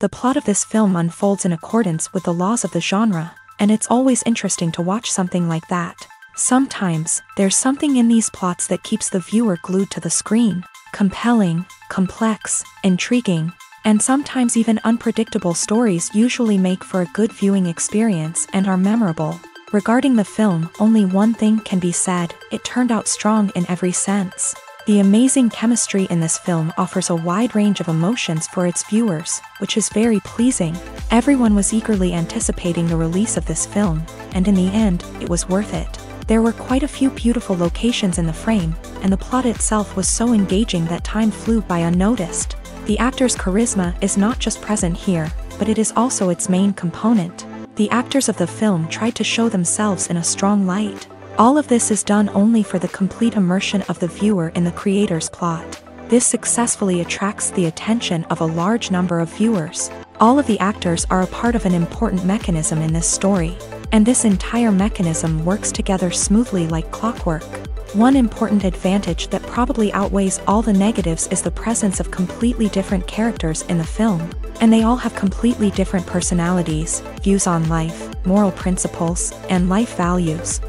The plot of this film unfolds in accordance with the laws of the genre, and it's always interesting to watch something like that. Sometimes, there's something in these plots that keeps the viewer glued to the screen. Compelling, complex, intriguing, and sometimes even unpredictable stories usually make for a good viewing experience and are memorable. Regarding the film, only one thing can be said: it turned out strong in every sense. The amazing chemistry in this film offers a wide range of emotions for its viewers, which is very pleasing. Everyone was eagerly anticipating the release of this film, and in the end, it was worth it. There were quite a few beautiful locations in the frame, and the plot itself was so engaging that time flew by unnoticed. The actor's charisma is not just present here, but it is also its main component. The actors of the film tried to show themselves in a strong light. All of this is done only for the complete immersion of the viewer in the creator's plot. This successfully attracts the attention of a large number of viewers. All of the actors are a part of an important mechanism in this story, and this entire mechanism works together smoothly like clockwork. One important advantage that probably outweighs all the negatives is the presence of completely different characters in the film, and they all have completely different personalities, views on life, moral principles, and life values.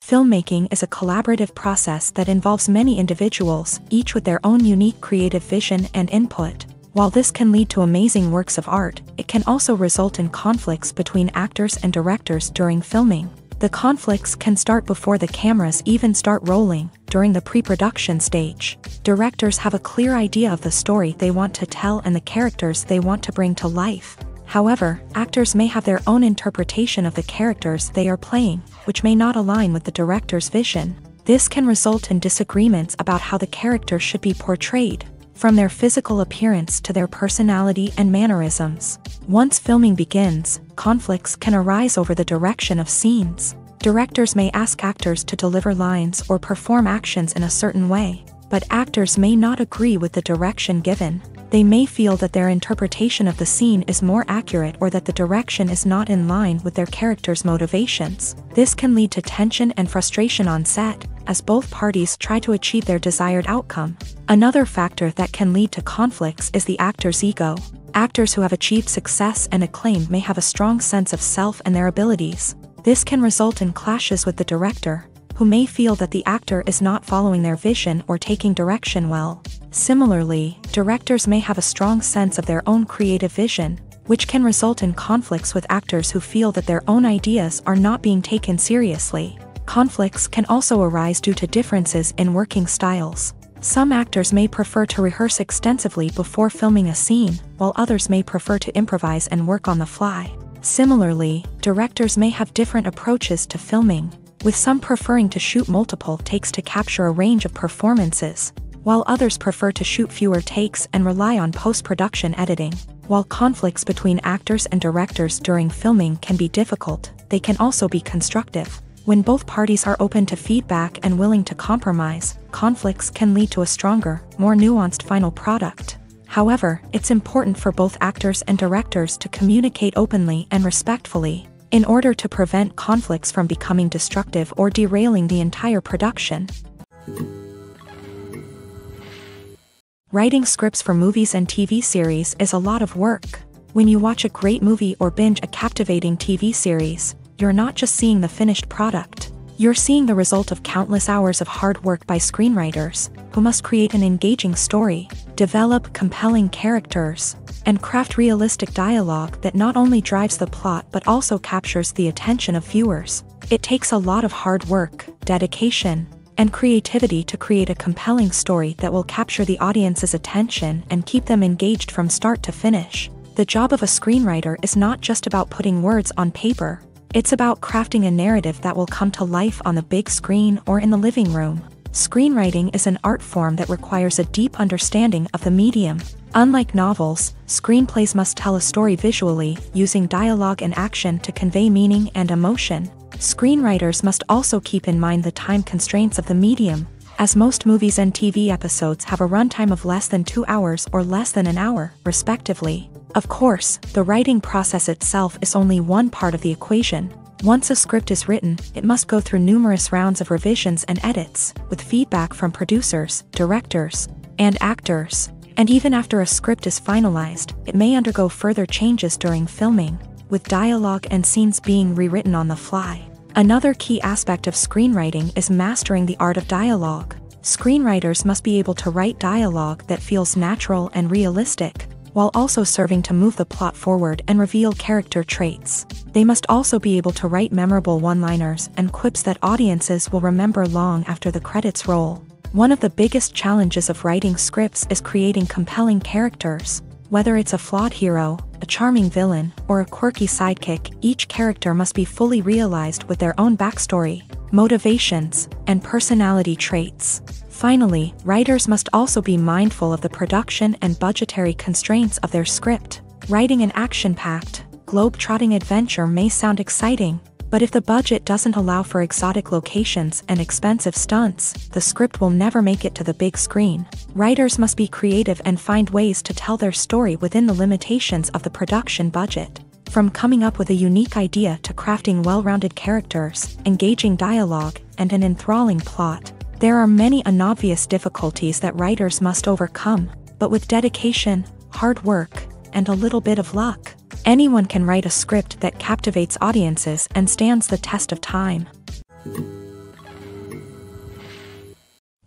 Filmmaking is a collaborative process that involves many individuals, each with their own unique creative vision and input. While this can lead to amazing works of art, it can also result in conflicts between actors and directors during filming. The conflicts can start before the cameras even start rolling, during the pre-production stage. Directors have a clear idea of the story they want to tell and the characters they want to bring to life. However, actors may have their own interpretation of the characters they are playing, which may not align with the director's vision. This can result in disagreements about how the character should be portrayed, from their physical appearance to their personality and mannerisms. Once filming begins, conflicts can arise over the direction of scenes. Directors may ask actors to deliver lines or perform actions in a certain way, but actors may not agree with the direction given. They may feel that their interpretation of the scene is more accurate or that the direction is not in line with their character's motivations. This can lead to tension and frustration on set, as both parties try to achieve their desired outcome. Another factor that can lead to conflicts is the actor's ego. Actors who have achieved success and acclaim may have a strong sense of self and their abilities. This can result in clashes with the director, who may feel that the actor is not following their vision or taking direction well. Similarly, directors may have a strong sense of their own creative vision, which can result in conflicts with actors who feel that their own ideas are not being taken seriously. Conflicts can also arise due to differences in working styles. Some actors may prefer to rehearse extensively before filming a scene, while others may prefer to improvise and work on the fly. Similarly, directors may have different approaches to filming, with some preferring to shoot multiple takes to capture a range of performances, while others prefer to shoot fewer takes and rely on post-production editing. While conflicts between actors and directors during filming can be difficult, they can also be constructive. When both parties are open to feedback and willing to compromise, conflicts can lead to a stronger, more nuanced final product. However, it's important for both actors and directors to communicate openly and respectfully, in order to prevent conflicts from becoming destructive or derailing the entire production. Writing scripts for movies and TV series is a lot of work. When you watch a great movie or binge a captivating TV series, you're not just seeing the finished product. You're seeing the result of countless hours of hard work by screenwriters, who must create an engaging story, develop compelling characters, and craft realistic dialogue that not only drives the plot but also captures the attention of viewers. It takes a lot of hard work, dedication, and creativity to create a compelling story that will capture the audience's attention and keep them engaged from start to finish. The job of a screenwriter is not just about putting words on paper. It's about crafting a narrative that will come to life on the big screen or in the living room. Screenwriting is an art form that requires a deep understanding of the medium. Unlike novels, screenplays must tell a story visually, using dialogue and action to convey meaning and emotion. Screenwriters must also keep in mind the time constraints of the medium, as most movies and TV episodes have a runtime of less than 2 hours or less than an hour, respectively. Of course, the writing process itself is only one part of the equation. Once a script is written, it must go through numerous rounds of revisions and edits, with feedback from producers, directors, and actors. And even after a script is finalized, it may undergo further changes during filming, with dialogue and scenes being rewritten on the fly. Another key aspect of screenwriting is mastering the art of dialogue. Screenwriters must be able to write dialogue that feels natural and realistic, while also serving to move the plot forward and reveal character traits. They must also be able to write memorable one-liners and quips that audiences will remember long after the credits roll. One of the biggest challenges of writing scripts is creating compelling characters. Whether it's a flawed hero, a charming villain, or a quirky sidekick, each character must be fully realized with their own backstory, motivations, and personality traits. Finally, writers must also be mindful of the production and budgetary constraints of their script. Writing an action-packed, globe-trotting adventure may sound exciting, but if the budget doesn't allow for exotic locations and expensive stunts, the script will never make it to the big screen. Writers must be creative and find ways to tell their story within the limitations of the production budget. From coming up with a unique idea to crafting well-rounded characters, engaging dialogue, and an enthralling plot, there are many unobvious difficulties that writers must overcome, but with dedication, hard work, and a little bit of luck, anyone can write a script that captivates audiences and stands the test of time.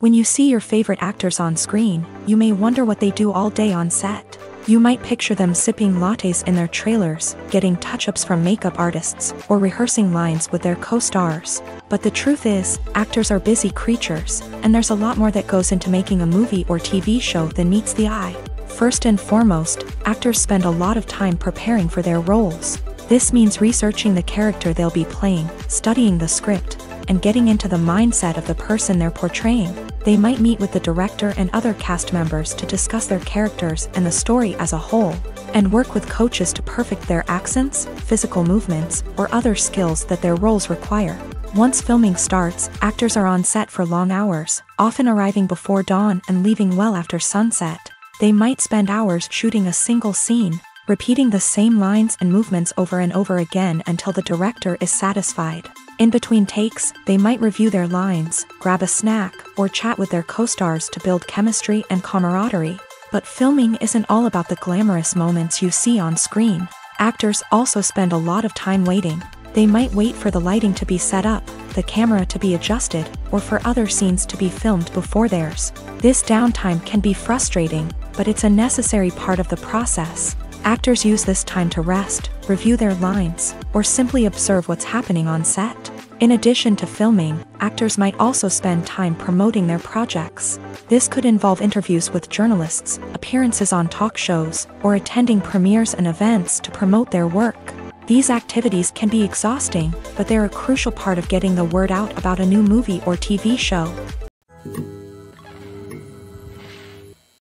When you see your favorite actors on screen, you may wonder what they do all day on set. You might picture them sipping lattes in their trailers, getting touch-ups from makeup artists, or rehearsing lines with their co-stars. But the truth is, actors are busy creatures, and there's a lot more that goes into making a movie or TV show than meets the eye. First and foremost, actors spend a lot of time preparing for their roles. This means researching the character they'll be playing, studying the script, and getting into the mindset of the person they're portraying. They might meet with the director and other cast members to discuss their characters and the story as a whole, and work with coaches to perfect their accents, physical movements, or other skills that their roles require. Once filming starts, actors are on set for long hours, often arriving before dawn and leaving well after sunset. They might spend hours shooting a single scene, repeating the same lines and movements over and over again until the director is satisfied. In between takes, they might review their lines, grab a snack, or chat with their co-stars to build chemistry and camaraderie. But filming isn't all about the glamorous moments you see on screen. Actors also spend a lot of time waiting. They might wait for the lighting to be set up, the camera to be adjusted, or for other scenes to be filmed before theirs. This downtime can be frustrating, but it's a necessary part of the process. Actors use this time to rest, review their lines, or simply observe what's happening on set. In addition to filming, actors might also spend time promoting their projects. This could involve interviews with journalists, appearances on talk shows, or attending premieres and events to promote their work. These activities can be exhausting, but they're a crucial part of getting the word out about a new movie or TV show.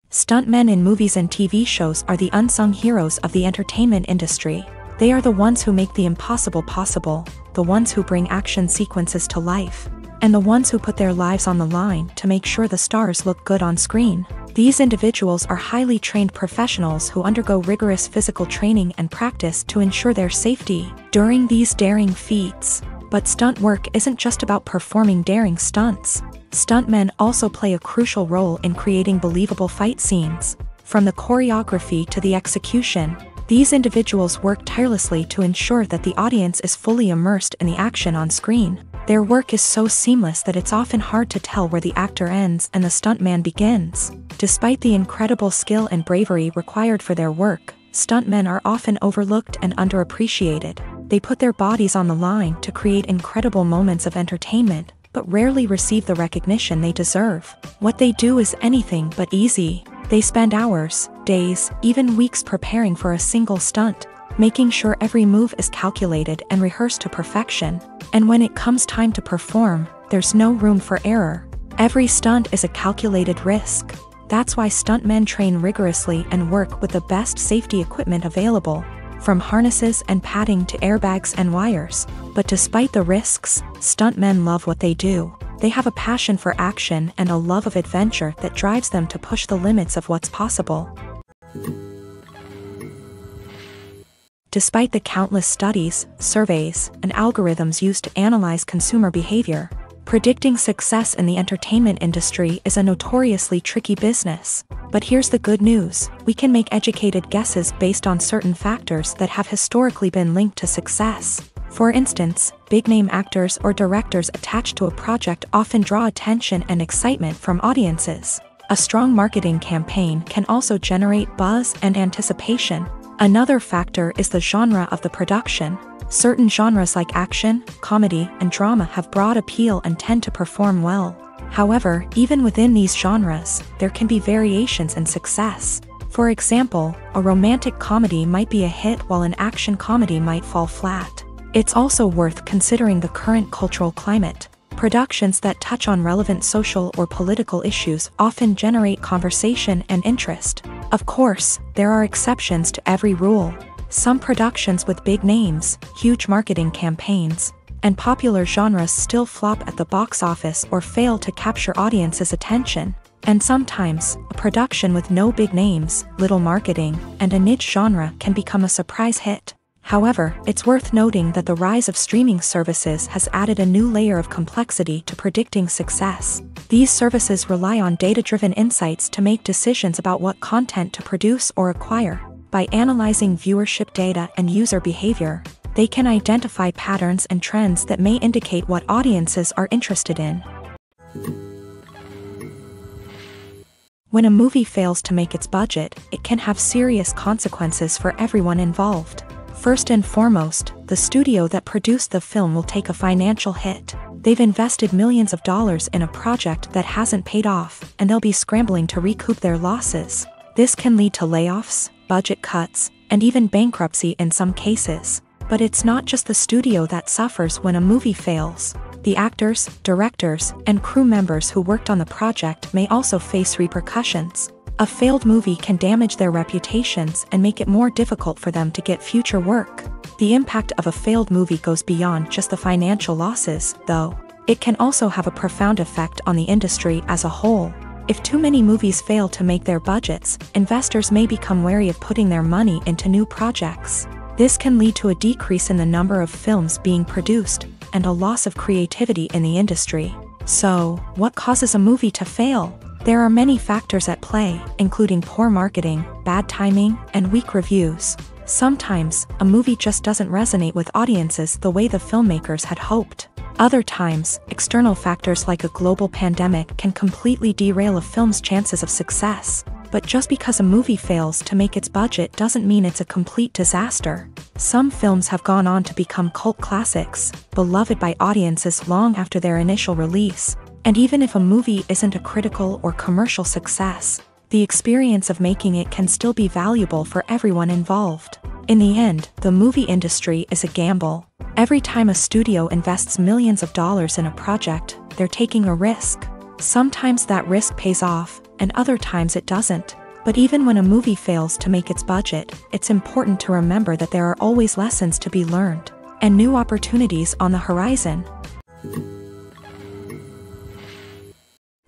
Stuntmen in movies and TV shows are the unsung heroes of the entertainment industry. They are the ones who make the impossible possible, the ones who bring action sequences to life, and the ones who put their lives on the line to make sure the stars look good on screen. These individuals are highly trained professionals who undergo rigorous physical training and practice to ensure their safety during these daring feats. But stunt work isn't just about performing daring stunts. Stuntmen also play a crucial role in creating believable fight scenes. From the choreography to the execution, these individuals work tirelessly to ensure that the audience is fully immersed in the action on screen. Their work is so seamless that it's often hard to tell where the actor ends and the stuntman begins. Despite the incredible skill and bravery required for their work, stuntmen are often overlooked and underappreciated. They put their bodies on the line to create incredible moments of entertainment, but rarely receive the recognition they deserve. What they do is anything but easy. They spend hours, days, even weeks preparing for a single stunt, making sure every move is calculated and rehearsed to perfection. And when it comes time to perform, there's no room for error. Every stunt is a calculated risk. That's why stuntmen train rigorously and work with the best safety equipment available, from harnesses and padding to airbags and wires. But despite the risks, stuntmen love what they do. They have a passion for action and a love of adventure that drives them to push the limits of what's possible. Despite the countless studies, surveys, and algorithms used to analyze consumer behavior, predicting success in the entertainment industry is a notoriously tricky business. But here's the good news: we can make educated guesses based on certain factors that have historically been linked to success. For instance, big-name actors or directors attached to a project often draw attention and excitement from audiences. A strong marketing campaign can also generate buzz and anticipation. Another factor is the genre of the production. Certain genres like action, comedy, and drama have broad appeal and tend to perform well. However, even within these genres, there can be variations in success. For example, a romantic comedy might be a hit while an action comedy might fall flat. It's also worth considering the current cultural climate. Productions that touch on relevant social or political issues often generate conversation and interest. Of course, there are exceptions to every rule. Some productions with big names, huge marketing campaigns, and popular genres still flop at the box office or fail to capture audiences' attention. And sometimes, a production with no big names, little marketing, and a niche genre can become a surprise hit. However, it's worth noting that the rise of streaming services has added a new layer of complexity to predicting success. These services rely on data-driven insights to make decisions about what content to produce or acquire. By analyzing viewership data and user behavior, they can identify patterns and trends that may indicate what audiences are interested in. When a movie fails to make its budget, it can have serious consequences for everyone involved. First and foremost, the studio that produced the film will take a financial hit. They've invested millions of dollars in a project that hasn't paid off, and they'll be scrambling to recoup their losses. This can lead to layoffs, budget cuts, and even bankruptcy in some cases. But it's not just the studio that suffers when a movie fails. The actors, directors, and crew members who worked on the project may also face repercussions. A failed movie can damage their reputations and make it more difficult for them to get future work. The impact of a failed movie goes beyond just the financial losses, though. It can also have a profound effect on the industry as a whole. If too many movies fail to make their budgets, investors may become wary of putting their money into new projects. This can lead to a decrease in the number of films being produced, and a loss of creativity in the industry. So, what causes a movie to fail? There are many factors at play, including poor marketing, bad timing, and weak reviews. Sometimes, a movie just doesn't resonate with audiences the way the filmmakers had hoped. Other times, external factors like a global pandemic can completely derail a film's chances of success. But just because a movie fails to make its budget doesn't mean it's a complete disaster. Some films have gone on to become cult classics, beloved by audiences long after their initial release. And even if a movie isn't a critical or commercial success, the experience of making it can still be valuable for everyone involved. In the end, the movie industry is a gamble. Every time a studio invests millions of dollars in a project, they're taking a risk. Sometimes that risk pays off, and other times it doesn't. But even when a movie fails to make its budget, it's important to remember that there are always lessons to be learned, and new opportunities on the horizon.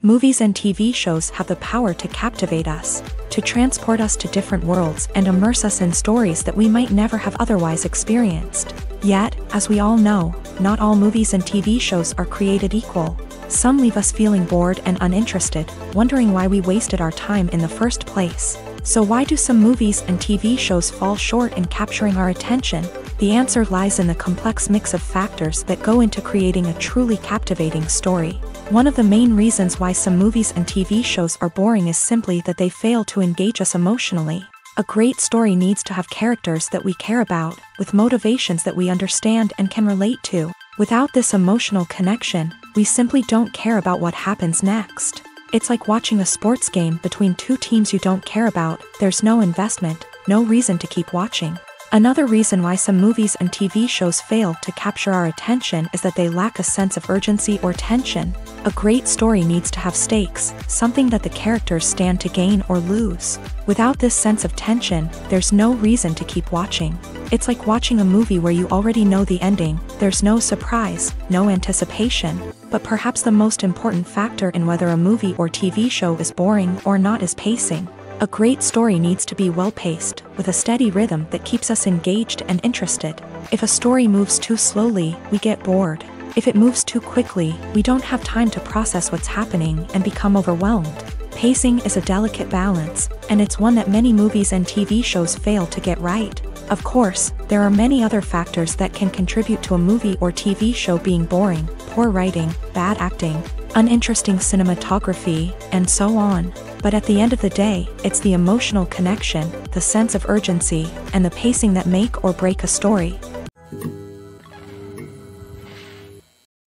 Movies and TV shows have the power to captivate us, to transport us to different worlds and immerse us in stories that we might never have otherwise experienced. Yet, as we all know, not all movies and TV shows are created equal. Some leave us feeling bored and uninterested, wondering why we wasted our time in the first place. So why do some movies and TV shows fall short in capturing our attention? The answer lies in the complex mix of factors that go into creating a truly captivating story. One of the main reasons why some movies and TV shows are boring is simply that they fail to engage us emotionally. A great story needs to have characters that we care about, with motivations that we understand and can relate to. Without this emotional connection, we simply don't care about what happens next. It's like watching a sports game between two teams you don't care about. There's no investment, no reason to keep watching. Another reason why some movies and TV shows fail to capture our attention is that they lack a sense of urgency or tension. A great story needs to have stakes, something that the characters stand to gain or lose. Without this sense of tension, there's no reason to keep watching. It's like watching a movie where you already know the ending. There's no surprise, no anticipation. But perhaps the most important factor in whether a movie or TV show is boring or not is pacing. A great story needs to be well-paced, with a steady rhythm that keeps us engaged and interested. If a story moves too slowly, we get bored. If it moves too quickly, we don't have time to process what's happening and become overwhelmed. Pacing is a delicate balance, and it's one that many movies and TV shows fail to get right. Of course, there are many other factors that can contribute to a movie or TV show being boring: poor writing, bad acting, uninteresting cinematography, and so on. But at the end of the day, it's the emotional connection, the sense of urgency, and the pacing that make or break a story.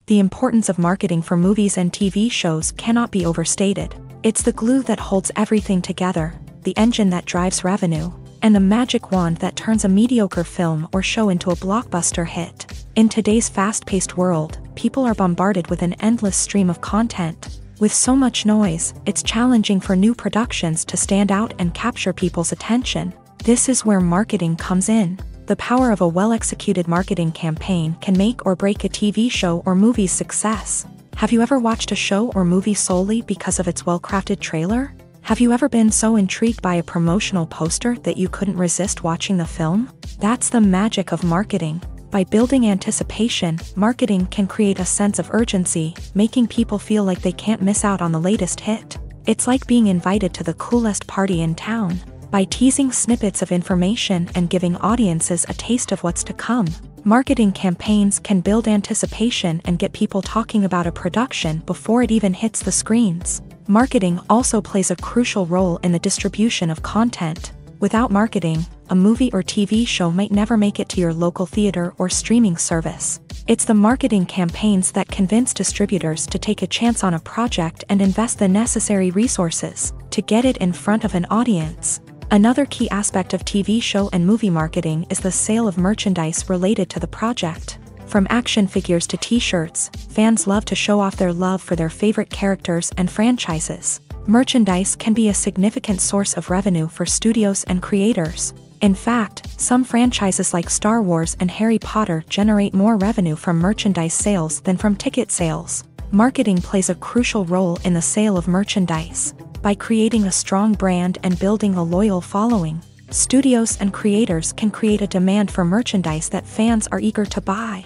The importance of marketing for movies and TV shows cannot be overstated. It's the glue that holds everything together, the engine that drives revenue, and the magic wand that turns a mediocre film or show into a blockbuster hit. In today's fast-paced world, people are bombarded with an endless stream of content. With so much noise, it's challenging for new productions to stand out and capture people's attention. This is where marketing comes in. The power of a well-executed marketing campaign can make or break a TV show or movie's success. Have you ever watched a show or movie solely because of its well-crafted trailer? Have you ever been so intrigued by a promotional poster that you couldn't resist watching the film? That's the magic of marketing. By building anticipation, marketing can create a sense of urgency, making people feel like they can't miss out on the latest hit. It's like being invited to the coolest party in town. By teasing snippets of information and giving audiences a taste of what's to come, marketing campaigns can build anticipation and get people talking about a production before it even hits the screens. Marketing also plays a crucial role in the distribution of content. Without marketing, a movie or TV show might never make it to your local theater or streaming service. It's the marketing campaigns that convince distributors to take a chance on a project and invest the necessary resources to get it in front of an audience. Another key aspect of TV show and movie marketing is the sale of merchandise related to the project. From action figures to t-shirts, fans love to show off their love for their favorite characters and franchises. Merchandise can be a significant source of revenue for studios and creators. In fact, some franchises like Star Wars and Harry Potter generate more revenue from merchandise sales than from ticket sales. Marketing plays a crucial role in the sale of merchandise. By creating a strong brand and building a loyal following, studios and creators can create a demand for merchandise that fans are eager to buy.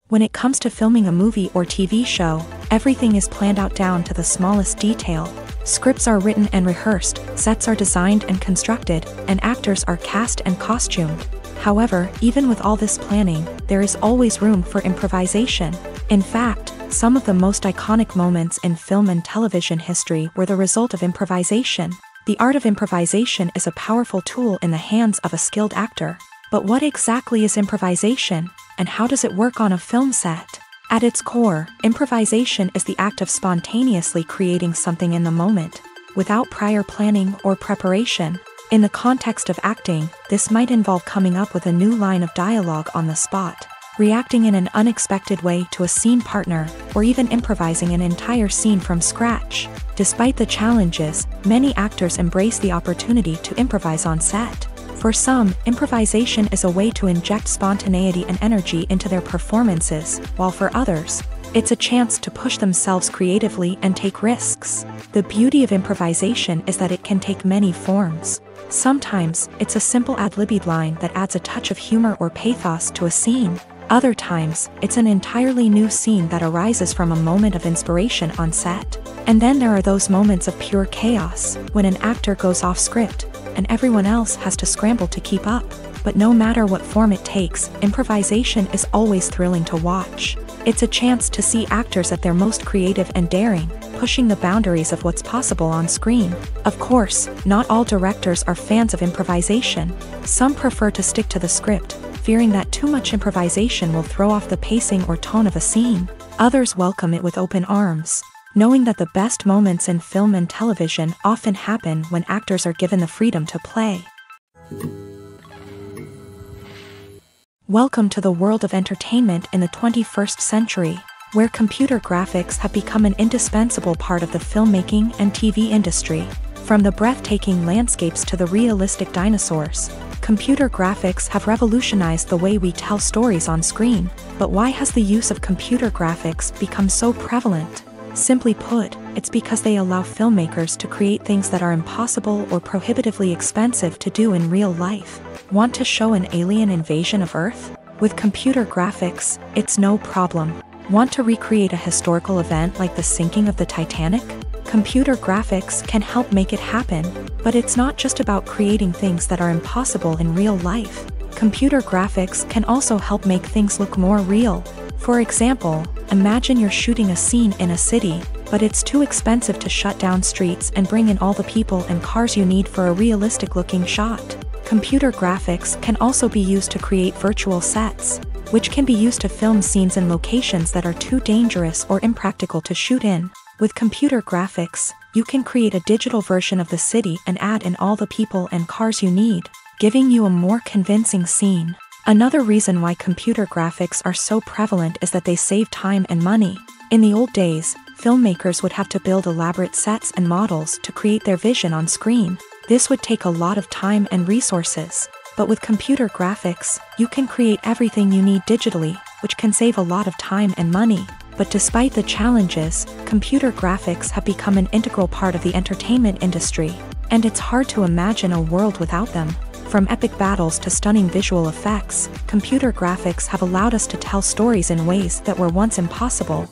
When it comes to filming a movie or TV show, everything is planned out down to the smallest detail. Scripts are written and rehearsed, sets are designed and constructed, and actors are cast and costumed. However, even with all this planning, there is always room for improvisation. In fact, some of the most iconic moments in film and television history were the result of improvisation. The art of improvisation is a powerful tool in the hands of a skilled actor. But what exactly is improvisation, and how does it work on a film set? At its core, improvisation is the act of spontaneously creating something in the moment, without prior planning or preparation. In the context of acting, this might involve coming up with a new line of dialogue on the spot, reacting in an unexpected way to a scene partner, or even improvising an entire scene from scratch. Despite the challenges, many actors embrace the opportunity to improvise on set. For some, improvisation is a way to inject spontaneity and energy into their performances, while for others, it's a chance to push themselves creatively and take risks. The beauty of improvisation is that it can take many forms. Sometimes, it's a simple ad-libbed line that adds a touch of humor or pathos to a scene. Other times, it's an entirely new scene that arises from a moment of inspiration on set. And then there are those moments of pure chaos, when an actor goes off script, and everyone else has to scramble to keep up. But no matter what form it takes, improvisation is always thrilling to watch. It's a chance to see actors at their most creative and daring, pushing the boundaries of what's possible on screen. Of course, not all directors are fans of improvisation. Some prefer to stick to the script, fearing that too much improvisation will throw off the pacing or tone of a scene. Others welcome it with open arms, knowing that the best moments in film and television often happen when actors are given the freedom to play. Welcome to the world of entertainment in the 21st century, where computer graphics have become an indispensable part of the filmmaking and TV industry. From the breathtaking landscapes to the realistic dinosaurs, computer graphics have revolutionized the way we tell stories on screen. But why has the use of computer graphics become so prevalent? Simply put, it's because they allow filmmakers to create things that are impossible or prohibitively expensive to do in real life. Want to show an alien invasion of Earth? With computer graphics, it's no problem. Want to recreate a historical event like the sinking of the Titanic? Computer graphics can help make it happen, but it's not just about creating things that are impossible in real life. Computer graphics can also help make things look more real. For example, imagine you're shooting a scene in a city, but it's too expensive to shut down streets and bring in all the people and cars you need for a realistic-looking shot. Computer graphics can also be used to create virtual sets, which can be used to film scenes in locations that are too dangerous or impractical to shoot in. With computer graphics, you can create a digital version of the city and add in all the people and cars you need, giving you a more convincing scene. Another reason why computer graphics are so prevalent is that they save time and money. In the old days, filmmakers would have to build elaborate sets and models to create their vision on screen. This would take a lot of time and resources. But with computer graphics, you can create everything you need digitally, which can save a lot of time and money. But despite the challenges, computer graphics have become an integral part of the entertainment industry, and it's hard to imagine a world without them. From epic battles to stunning visual effects, computer graphics have allowed us to tell stories in ways that were once impossible.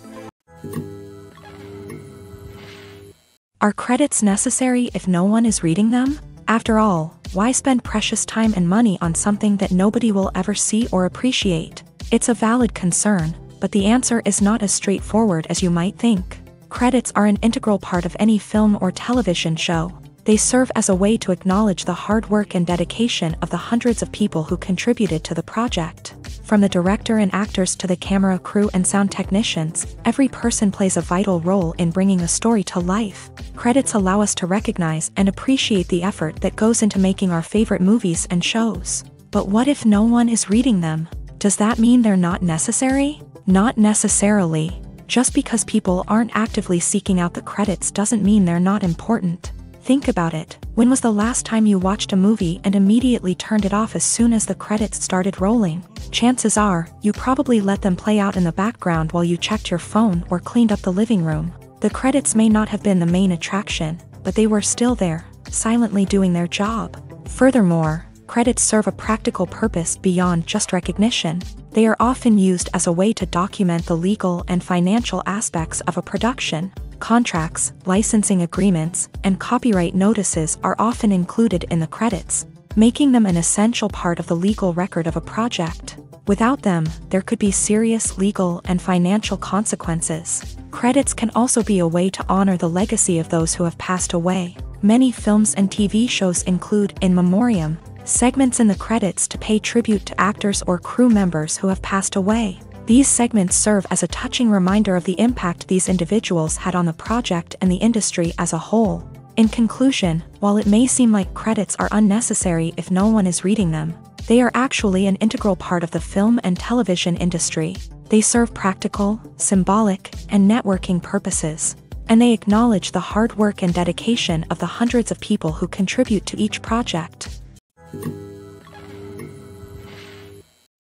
Are credits necessary if no one is reading them? After all, why spend precious time and money on something that nobody will ever see or appreciate? It's a valid concern, but the answer is not as straightforward as you might think. Credits are an integral part of any film or television show. They serve as a way to acknowledge the hard work and dedication of the hundreds of people who contributed to the project. From the director and actors to the camera crew and sound technicians, every person plays a vital role in bringing a story to life. Credits allow us to recognize and appreciate the effort that goes into making our favorite movies and shows. But what if no one is reading them? Does that mean they're not necessary? Not necessarily. Just because people aren't actively seeking out the credits doesn't mean they're not important. Think about it. When was the last time you watched a movie and immediately turned it off as soon as the credits started rolling? Chances are, you probably let them play out in the background while you checked your phone or cleaned up the living room. The credits may not have been the main attraction, but they were still there, silently doing their job. Furthermore, credits serve a practical purpose beyond just recognition. They are often used as a way to document the legal and financial aspects of a production. Contracts, licensing agreements, and copyright notices are often included in the credits, making them an essential part of the legal record of a project. Without them, there could be serious legal and financial consequences. Credits can also be a way to honor the legacy of those who have passed away. Many films and TV shows include in memoriam segments in the credits to pay tribute to actors or crew members who have passed away. These segments serve as a touching reminder of the impact these individuals had on the project and the industry as a whole. In conclusion, while it may seem like credits are unnecessary if no one is reading them, they are actually an integral part of the film and television industry. They serve practical, symbolic, and networking purposes, and they acknowledge the hard work and dedication of the hundreds of people who contribute to each project.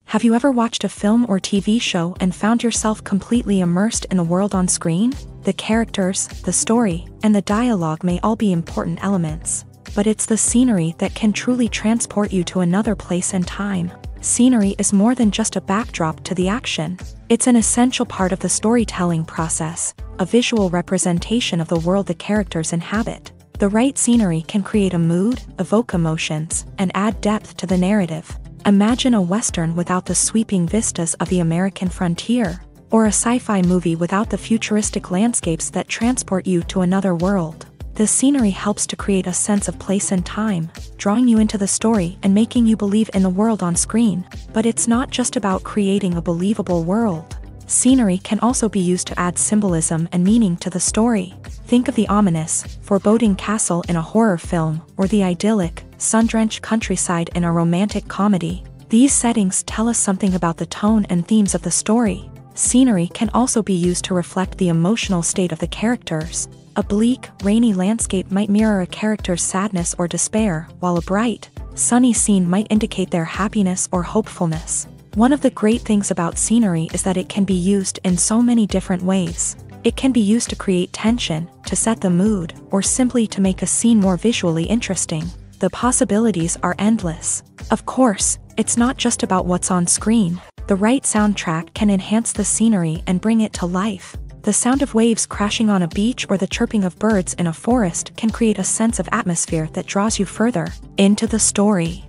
Have you ever watched a film or TV show and found yourself completely immersed in the world on screen? The characters, the story, and the dialogue may all be important elements, but it's the scenery that can truly transport you to another place and time. Scenery is more than just a backdrop to the action. It's an essential part of the storytelling process, a visual representation of the world the characters inhabit. The right scenery can create a mood, evoke emotions, and add depth to the narrative. Imagine a Western without the sweeping vistas of the American frontier, or a sci-fi movie without the futuristic landscapes that transport you to another world. The scenery helps to create a sense of place and time, drawing you into the story and making you believe in the world on screen. But it's not just about creating a believable world. Scenery can also be used to add symbolism and meaning to the story. Think of the ominous, foreboding castle in a horror film, or the idyllic, sun-drenched countryside in a romantic comedy. These settings tell us something about the tone and themes of the story. Scenery can also be used to reflect the emotional state of the characters. A bleak, rainy landscape might mirror a character's sadness or despair, while a bright, sunny scene might indicate their happiness or hopefulness. One of the great things about scenery is that it can be used in so many different ways. It can be used to create tension, to set the mood, or simply to make a scene more visually interesting. The possibilities are endless. Of course, it's not just about what's on screen. The right soundtrack can enhance the scenery and bring it to life. The sound of waves crashing on a beach or the chirping of birds in a forest can create a sense of atmosphere that draws you further into the story.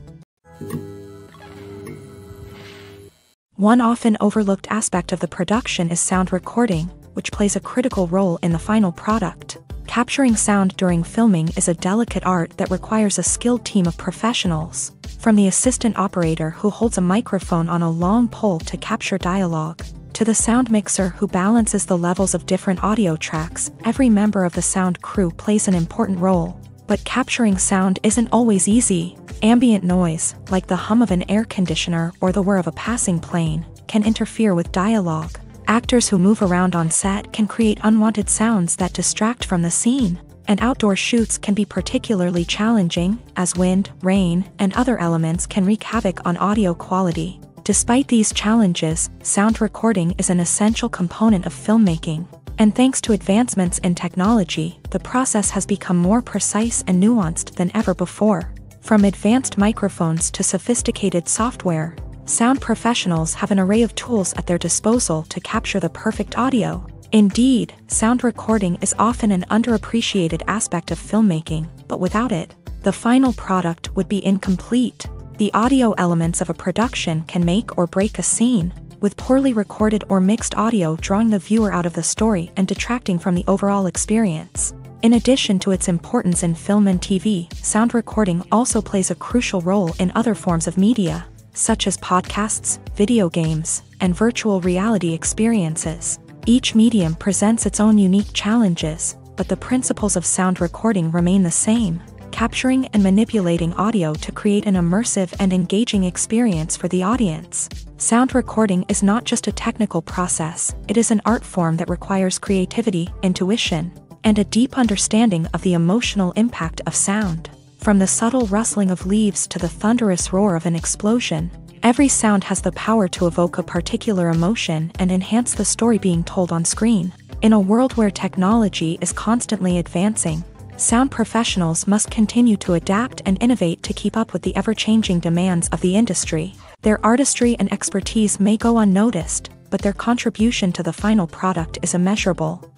One often overlooked aspect of the production is sound recording, which plays a critical role in the final product. Capturing sound during filming is a delicate art that requires a skilled team of professionals. From the assistant operator who holds a microphone on a long pole to capture dialogue, to the sound mixer who balances the levels of different audio tracks, every member of the sound crew plays an important role. But capturing sound isn't always easy. Ambient noise, like the hum of an air conditioner or the whir of a passing plane, can interfere with dialogue. Actors who move around on set can create unwanted sounds that distract from the scene. And outdoor shoots can be particularly challenging, as wind, rain, and other elements can wreak havoc on audio quality. Despite these challenges, sound recording is an essential component of filmmaking. And thanks to advancements in technology, the process has become more precise and nuanced than ever before. From advanced microphones to sophisticated software, sound professionals have an array of tools at their disposal to capture the perfect audio. Indeed, sound recording is often an underappreciated aspect of filmmaking, but without it, the final product would be incomplete. The audio elements of a production can make or break a scene, with poorly recorded or mixed audio drawing the viewer out of the story and detracting from the overall experience. In addition to its importance in film and TV, sound recording also plays a crucial role in other forms of media, such as podcasts, video games, and virtual reality experiences. Each medium presents its own unique challenges, but the principles of sound recording remain the same: capturing and manipulating audio to create an immersive and engaging experience for the audience. Sound recording is not just a technical process, it is an art form that requires creativity, intuition, and a deep understanding of the emotional impact of sound. From the subtle rustling of leaves to the thunderous roar of an explosion, every sound has the power to evoke a particular emotion and enhance the story being told on screen. In a world where technology is constantly advancing, sound professionals must continue to adapt and innovate to keep up with the ever-changing demands of the industry. Their artistry and expertise may go unnoticed, but their contribution to the final product is immeasurable.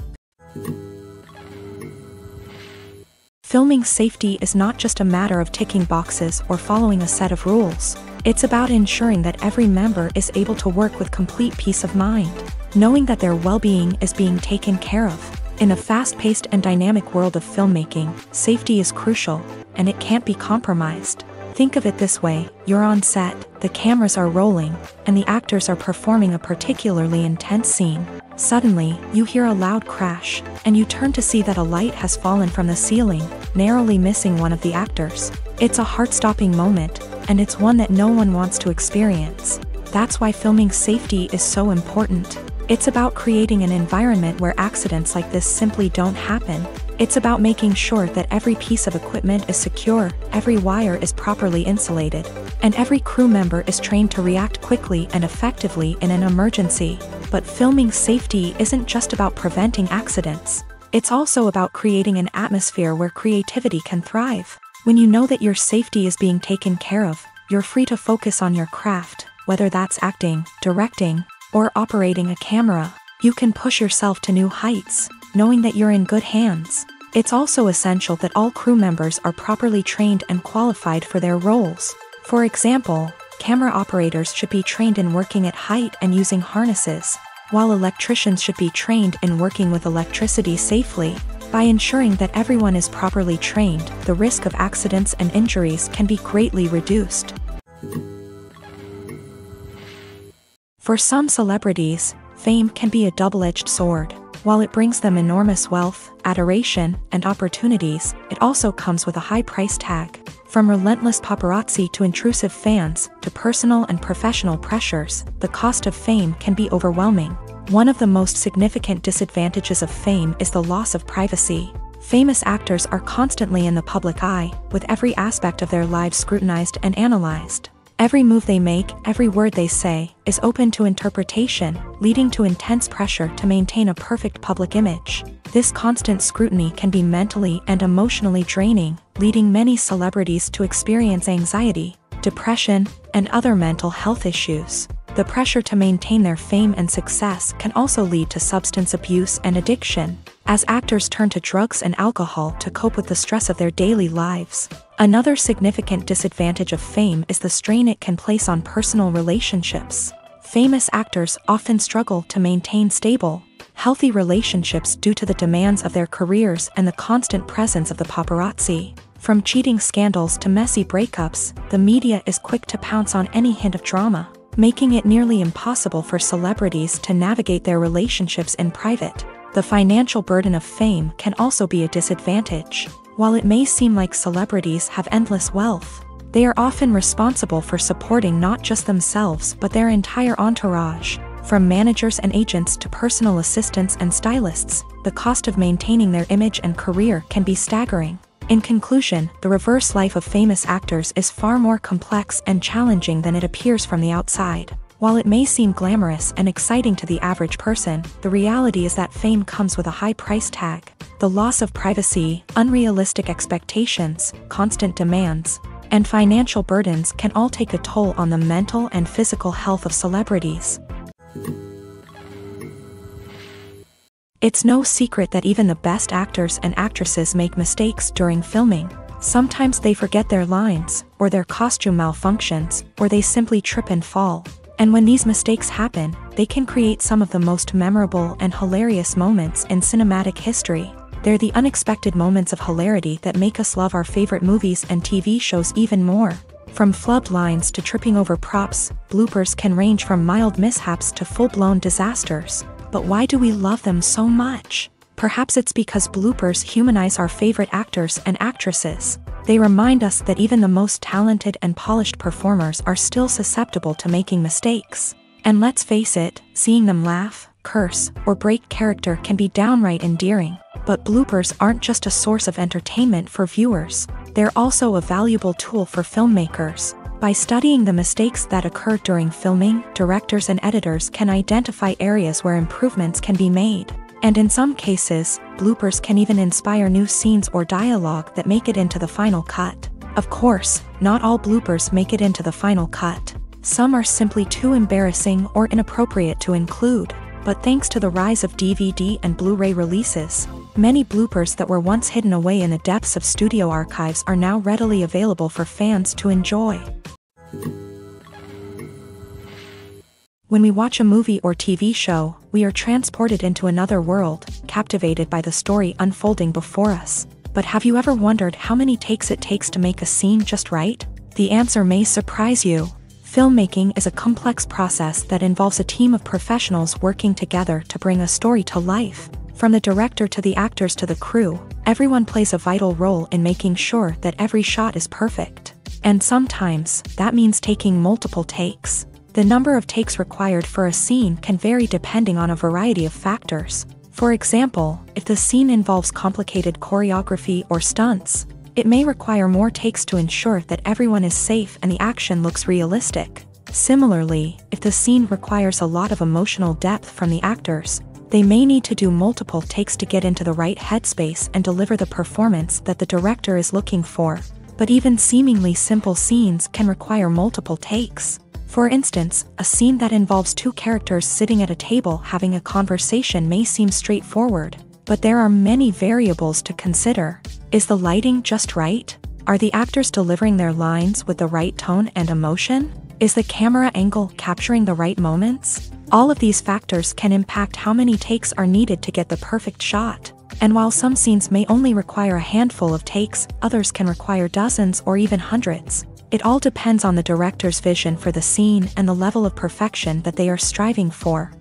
Filming safety is not just a matter of ticking boxes or following a set of rules. It's about ensuring that every member is able to work with complete peace of mind, knowing that their well-being is being taken care of. In a fast-paced and dynamic world of filmmaking, safety is crucial, and it can't be compromised. Think of it this way: you're on set, the cameras are rolling, and the actors are performing a particularly intense scene. Suddenly, you hear a loud crash, and you turn to see that a light has fallen from the ceiling, narrowly missing one of the actors. It's a heart-stopping moment, and it's one that no one wants to experience. That's why filming safety is so important. It's about creating an environment where accidents like this simply don't happen. It's about making sure that every piece of equipment is secure, every wire is properly insulated, and every crew member is trained to react quickly and effectively in an emergency. But filming safety isn't just about preventing accidents. It's also about creating an atmosphere where creativity can thrive. When you know that your safety is being taken care of, you're free to focus on your craft, whether that's acting, directing, or operating a camera. You can push yourself to new heights, knowing that you're in good hands. It's also essential that all crew members are properly trained and qualified for their roles. For example, camera operators should be trained in working at height and using harnesses, while electricians should be trained in working with electricity safely. By ensuring that everyone is properly trained, the risk of accidents and injuries can be greatly reduced. For some celebrities, fame can be a double-edged sword. While it brings them enormous wealth, adoration, and opportunities, it also comes with a high price tag. From relentless paparazzi to intrusive fans, to personal and professional pressures, the cost of fame can be overwhelming. One of the most significant disadvantages of fame is the loss of privacy. Famous actors are constantly in the public eye, with every aspect of their lives scrutinized and analyzed. Every move they make, every word they say, is open to interpretation, leading to intense pressure to maintain a perfect public image. This constant scrutiny can be mentally and emotionally draining, leading many celebrities to experience anxiety, depression, and other mental health issues. The pressure to maintain their fame and success can also lead to substance abuse and addiction, as actors turn to drugs and alcohol to cope with the stress of their daily lives. Another significant disadvantage of fame is the strain it can place on personal relationships. Famous actors often struggle to maintain stable, healthy relationships due to the demands of their careers and the constant presence of the paparazzi. From cheating scandals to messy breakups, the media is quick to pounce on any hint of drama, making it nearly impossible for celebrities to navigate their relationships in private. The financial burden of fame can also be a disadvantage. While it may seem like celebrities have endless wealth, they are often responsible for supporting not just themselves but their entire entourage. From managers and agents to personal assistants and stylists, the cost of maintaining their image and career can be staggering. In conclusion, the reverse life of famous actors is far more complex and challenging than it appears from the outside. While it may seem glamorous and exciting to the average person, the reality is that fame comes with a high price tag. The loss of privacy, unrealistic expectations, constant demands, and financial burdens can all take a toll on the mental and physical health of celebrities. It's no secret that even the best actors and actresses make mistakes during filming. Sometimes they forget their lines, or their costume malfunctions, or they simply trip and fall. And when these mistakes happen, they can create some of the most memorable and hilarious moments in cinematic history. They're the unexpected moments of hilarity that make us love our favorite movies and TV shows even more. From flubbed lines to tripping over props, bloopers can range from mild mishaps to full-blown disasters. But why do we love them so much? Perhaps it's because bloopers humanize our favorite actors and actresses. They remind us that even the most talented and polished performers are still susceptible to making mistakes. And let's face it, seeing them laugh, curse, or break character can be downright endearing. But bloopers aren't just a source of entertainment for viewers. They're also a valuable tool for filmmakers. By studying the mistakes that occur during filming, directors and editors can identify areas where improvements can be made. And in some cases, bloopers can even inspire new scenes or dialogue that make it into the final cut. Of course, not all bloopers make it into the final cut. Some are simply too embarrassing or inappropriate to include. But thanks to the rise of DVD and Blu-ray releases, many bloopers that were once hidden away in the depths of studio archives are now readily available for fans to enjoy. When we watch a movie or TV show, we are transported into another world, captivated by the story unfolding before us. But have you ever wondered how many takes it takes to make a scene just right? The answer may surprise you. Filmmaking is a complex process that involves a team of professionals working together to bring a story to life. From the director to the actors to the crew, everyone plays a vital role in making sure that every shot is perfect. And sometimes, that means taking multiple takes. The number of takes required for a scene can vary depending on a variety of factors. For example, if the scene involves complicated choreography or stunts, it may require more takes to ensure that everyone is safe and the action looks realistic. Similarly, if the scene requires a lot of emotional depth from the actors, they may need to do multiple takes to get into the right headspace and deliver the performance that the director is looking for. But even seemingly simple scenes can require multiple takes. For instance, a scene that involves two characters sitting at a table having a conversation may seem straightforward, but there are many variables to consider. Is the lighting just right? Are the actors delivering their lines with the right tone and emotion? Is the camera angle capturing the right moments? All of these factors can impact how many takes are needed to get the perfect shot. And while some scenes may only require a handful of takes, others can require dozens or even hundreds. It all depends on the director's vision for the scene and the level of perfection that they are striving for.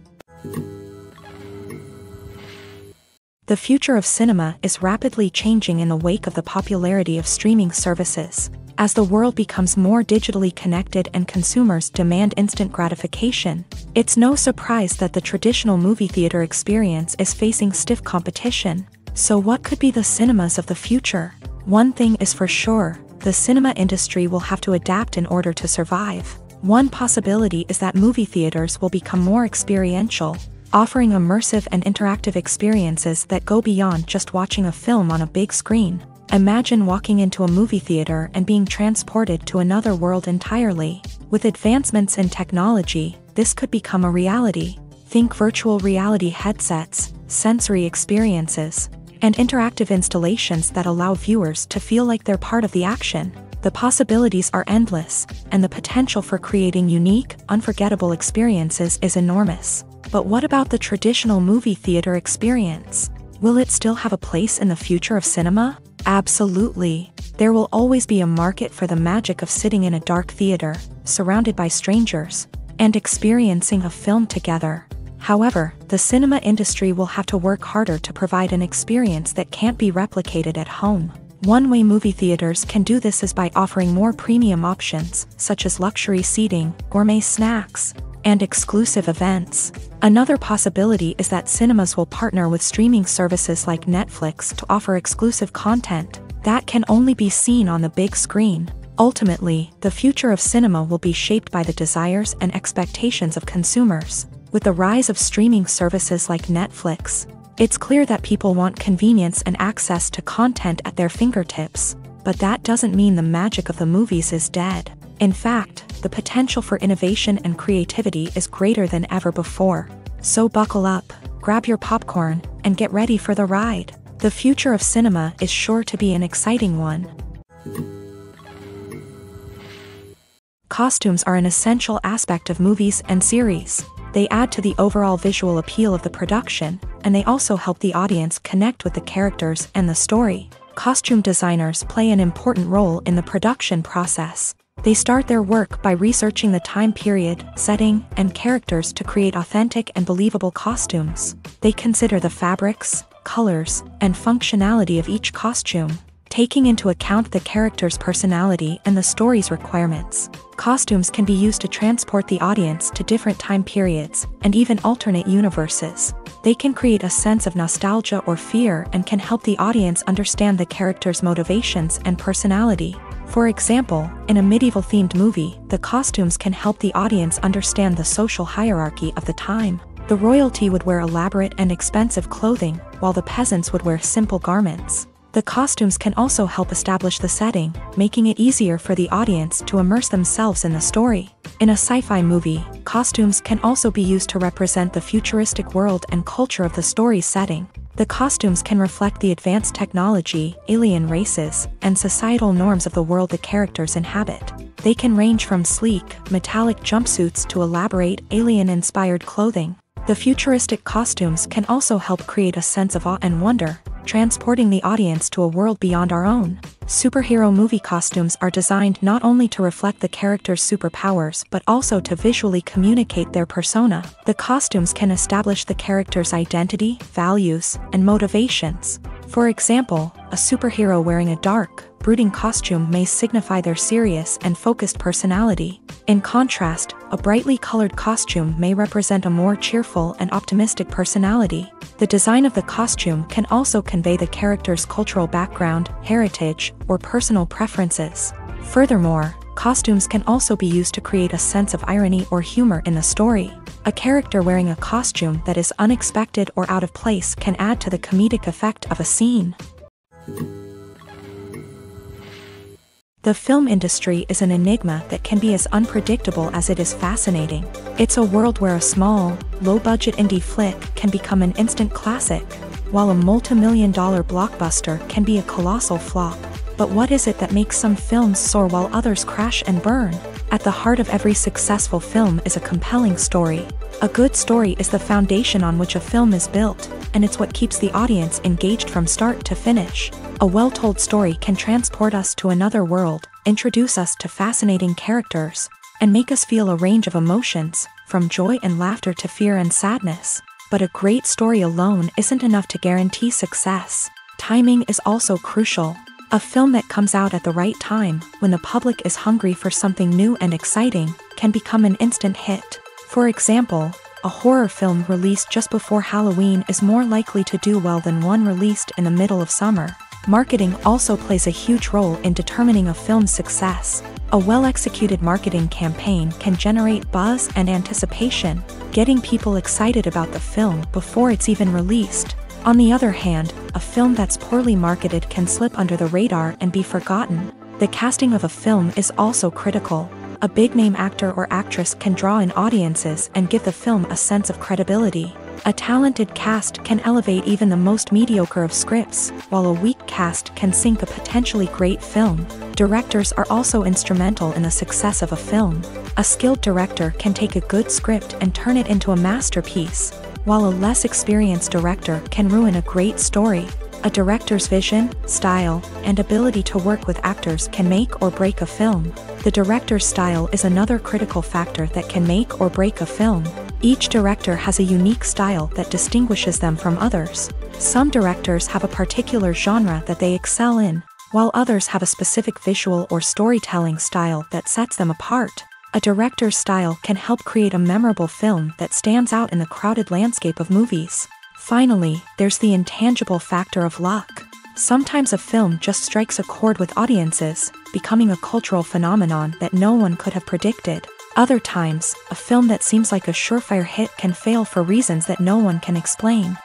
The future of cinema is rapidly changing in the wake of the popularity of streaming services. As the world becomes more digitally connected and consumers demand instant gratification, it's no surprise that the traditional movie theater experience is facing stiff competition. So what could be the cinemas of the future? One thing is for sure, the cinema industry will have to adapt in order to survive. One possibility is that movie theaters will become more experiential, offering immersive and interactive experiences that go beyond just watching a film on a big screen. Imagine walking into a movie theater and being transported to another world entirely. With advancements in technology, this could become a reality. Think virtual reality headsets, sensory experiences, and interactive installations that allow viewers to feel like they're part of the action. The possibilities are endless, and the potential for creating unique, unforgettable experiences is enormous. But what about the traditional movie theater experience? Will it still have a place in the future of cinema? Absolutely. There will always be a market for the magic of sitting in a dark theater, surrounded by strangers, and experiencing a film together. However, the cinema industry will have to work harder to provide an experience that can't be replicated at home. One way movie theaters can do this is by offering more premium options, such as luxury seating, gourmet snacks, and exclusive events. Another possibility is that cinemas will partner with streaming services like Netflix to offer exclusive content that can only be seen on the big screen. Ultimately, the future of cinema will be shaped by the desires and expectations of consumers. With the rise of streaming services like Netflix, it's clear that people want convenience and access to content at their fingertips. But that doesn't mean the magic of the movies is dead. In fact, the potential for innovation and creativity is greater than ever before. So buckle up, grab your popcorn, and get ready for the ride. The future of cinema is sure to be an exciting one. Costumes are an essential aspect of movies and series. They add to the overall visual appeal of the production, and they also help the audience connect with the characters and the story. Costume designers play an important role in the production process. They start their work by researching the time period, setting, and characters to create authentic and believable costumes. They consider the fabrics, colors, and functionality of each costume, taking into account the character's personality and the story's requirements. Costumes can be used to transport the audience to different time periods and even alternate universes. They can create a sense of nostalgia or fear and can help the audience understand the character's motivations and personality. For example, in a medieval-themed movie, the costumes can help the audience understand the social hierarchy of the time. The royalty would wear elaborate and expensive clothing, while the peasants would wear simple garments. The costumes can also help establish the setting, making it easier for the audience to immerse themselves in the story. In a sci-fi movie, costumes can also be used to represent the futuristic world and culture of the story's setting. The costumes can reflect the advanced technology, alien races, and societal norms of the world the characters inhabit. They can range from sleek, metallic jumpsuits to elaborate, alien-inspired clothing. The futuristic costumes can also help create a sense of awe and wonder, transporting the audience to a world beyond our own. Superhero movie costumes are designed not only to reflect the character's superpowers but also to visually communicate their persona. The costumes can establish the character's identity, values, and motivations. For example, a superhero wearing a dark, brooding costume may signify their serious and focused personality. In contrast, a brightly colored costume may represent a more cheerful and optimistic personality. The design of the costume can also convey the character's cultural background, heritage, or personal preferences. Furthermore, costumes can also be used to create a sense of irony or humor in the story. A character wearing a costume that is unexpected or out of place can add to the comedic effect of a scene. The film industry is an enigma that can be as unpredictable as it is fascinating. It's a world where a small, low-budget indie flick can become an instant classic, while a multi-million-dollar blockbuster can be a colossal flop. But what is it that makes some films soar while others crash and burn? At the heart of every successful film is a compelling story. A good story is the foundation on which a film is built, and it's what keeps the audience engaged from start to finish. A well-told story can transport us to another world, introduce us to fascinating characters, and make us feel a range of emotions, from joy and laughter to fear and sadness. But a great story alone isn't enough to guarantee success. Timing is also crucial. A film that comes out at the right time, when the public is hungry for something new and exciting, can become an instant hit. For example, a horror film released just before Halloween is more likely to do well than one released in the middle of summer. Marketing also plays a huge role in determining a film's success. A well-executed marketing campaign can generate buzz and anticipation, getting people excited about the film before it's even released. On the other hand, a film that's poorly marketed can slip under the radar and be forgotten. The casting of a film is also critical. A big-name actor or actress can draw in audiences and give the film a sense of credibility. A talented cast can elevate even the most mediocre of scripts, while a weak cast can sink a potentially great film. Directors are also instrumental in the success of a film. A skilled director can take a good script and turn it into a masterpiece, while a less experienced director can ruin a great story. A director's vision, style, and ability to work with actors can make or break a film. The director's style is another critical factor that can make or break a film. Each director has a unique style that distinguishes them from others. Some directors have a particular genre that they excel in, while others have a specific visual or storytelling style that sets them apart. A director's style can help create a memorable film that stands out in the crowded landscape of movies. Finally, there's the intangible factor of luck. Sometimes a film just strikes a chord with audiences, becoming a cultural phenomenon that no one could have predicted. Other times, a film that seems like a surefire hit can fail for reasons that no one can explain.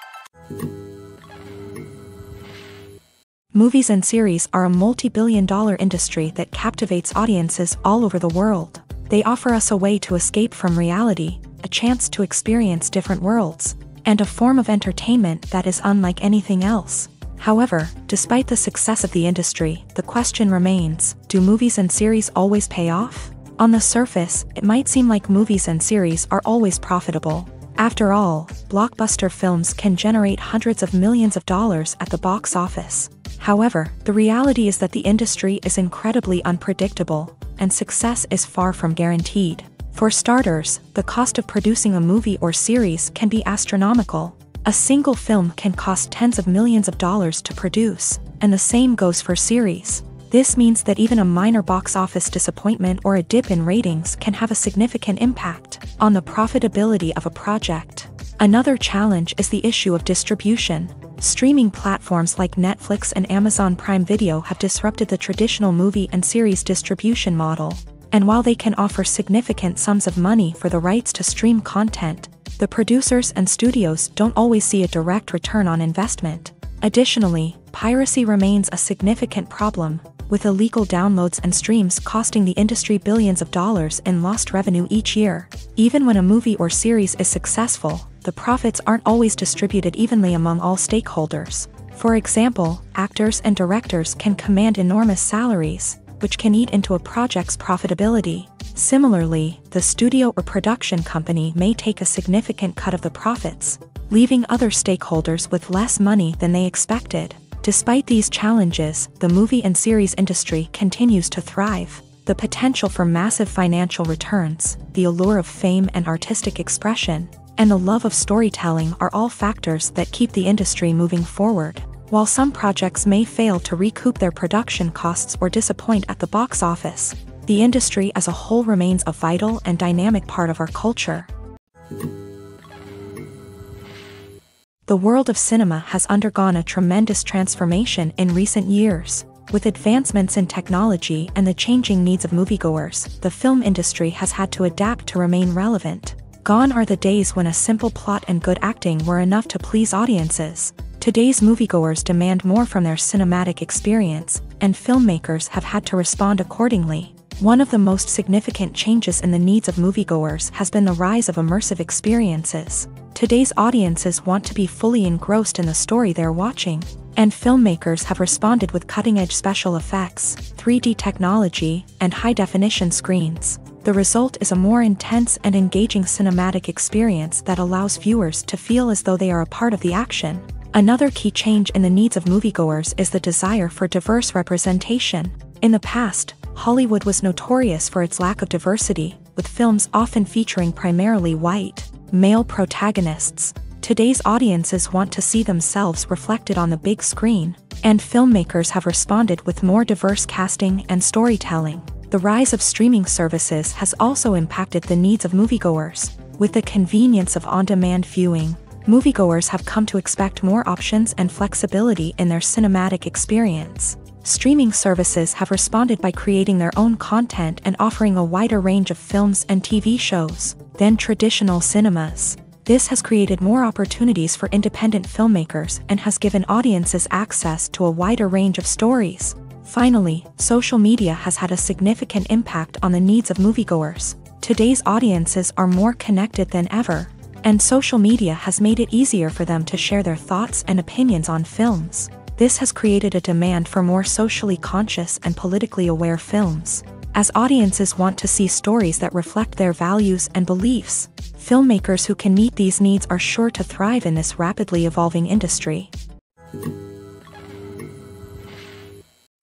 Movies and series are a multi-billion-dollar industry that captivates audiences all over the world. They offer us a way to escape from reality, a chance to experience different worlds, and a form of entertainment that is unlike anything else. However, despite the success of the industry, the question remains, do movies and series always pay off? On the surface, it might seem like movies and series are always profitable. After all, blockbuster films can generate hundreds of millions of dollars at the box office. However, the reality is that the industry is incredibly unpredictable, and success is far from guaranteed. For starters, the cost of producing a movie or series can be astronomical. A single film can cost tens of millions of dollars to produce, and the same goes for series. This means that even a minor box office disappointment or a dip in ratings can have a significant impact on the profitability of a project. Another challenge is the issue of distribution. Streaming platforms like Netflix and Amazon Prime Video have disrupted the traditional movie and series distribution model. And while they can offer significant sums of money for the rights to stream content, the producers and studios don't always see a direct return on investment. Additionally, piracy remains a significant problem, with illegal downloads and streams costing the industry billions of dollars in lost revenue each year. Even when a movie or series is successful, the profits aren't always distributed evenly among all stakeholders. For example, actors and directors can command enormous salaries, which can eat into a project's profitability. Similarly, the studio or production company may take a significant cut of the profits, leaving other stakeholders with less money than they expected. Despite these challenges, the movie and series industry continues to thrive. The potential for massive financial returns, the allure of fame and artistic expression, and the love of storytelling are all factors that keep the industry moving forward. While some projects may fail to recoup their production costs or disappoint at the box office, the industry as a whole remains a vital and dynamic part of our culture. The world of cinema has undergone a tremendous transformation in recent years. With advancements in technology and the changing needs of moviegoers, the film industry has had to adapt to remain relevant. Gone are the days when a simple plot and good acting were enough to please audiences. Today's moviegoers demand more from their cinematic experience, and filmmakers have had to respond accordingly. One of the most significant changes in the needs of moviegoers has been the rise of immersive experiences. Today's audiences want to be fully engrossed in the story they're watching, and filmmakers have responded with cutting-edge special effects, 3D technology, and high-definition screens. The result is a more intense and engaging cinematic experience that allows viewers to feel as though they are a part of the action. Another key change in the needs of moviegoers is the desire for diverse representation. In the past, Hollywood was notorious for its lack of diversity, with films often featuring primarily white, male protagonists. Today's audiences want to see themselves reflected on the big screen, and filmmakers have responded with more diverse casting and storytelling. The rise of streaming services has also impacted the needs of moviegoers. With the convenience of on-demand viewing, moviegoers have come to expect more options and flexibility in their cinematic experience. Streaming services have responded by creating their own content and offering a wider range of films and TV shows than traditional cinemas. This has created more opportunities for independent filmmakers and has given audiences access to a wider range of stories. Finally, social media has had a significant impact on the needs of moviegoers. Today's audiences are more connected than ever, and social media has made it easier for them to share their thoughts and opinions on films. This has created a demand for more socially conscious and politically aware films. As audiences want to see stories that reflect their values and beliefs, filmmakers who can meet these needs are sure to thrive in this rapidly evolving industry.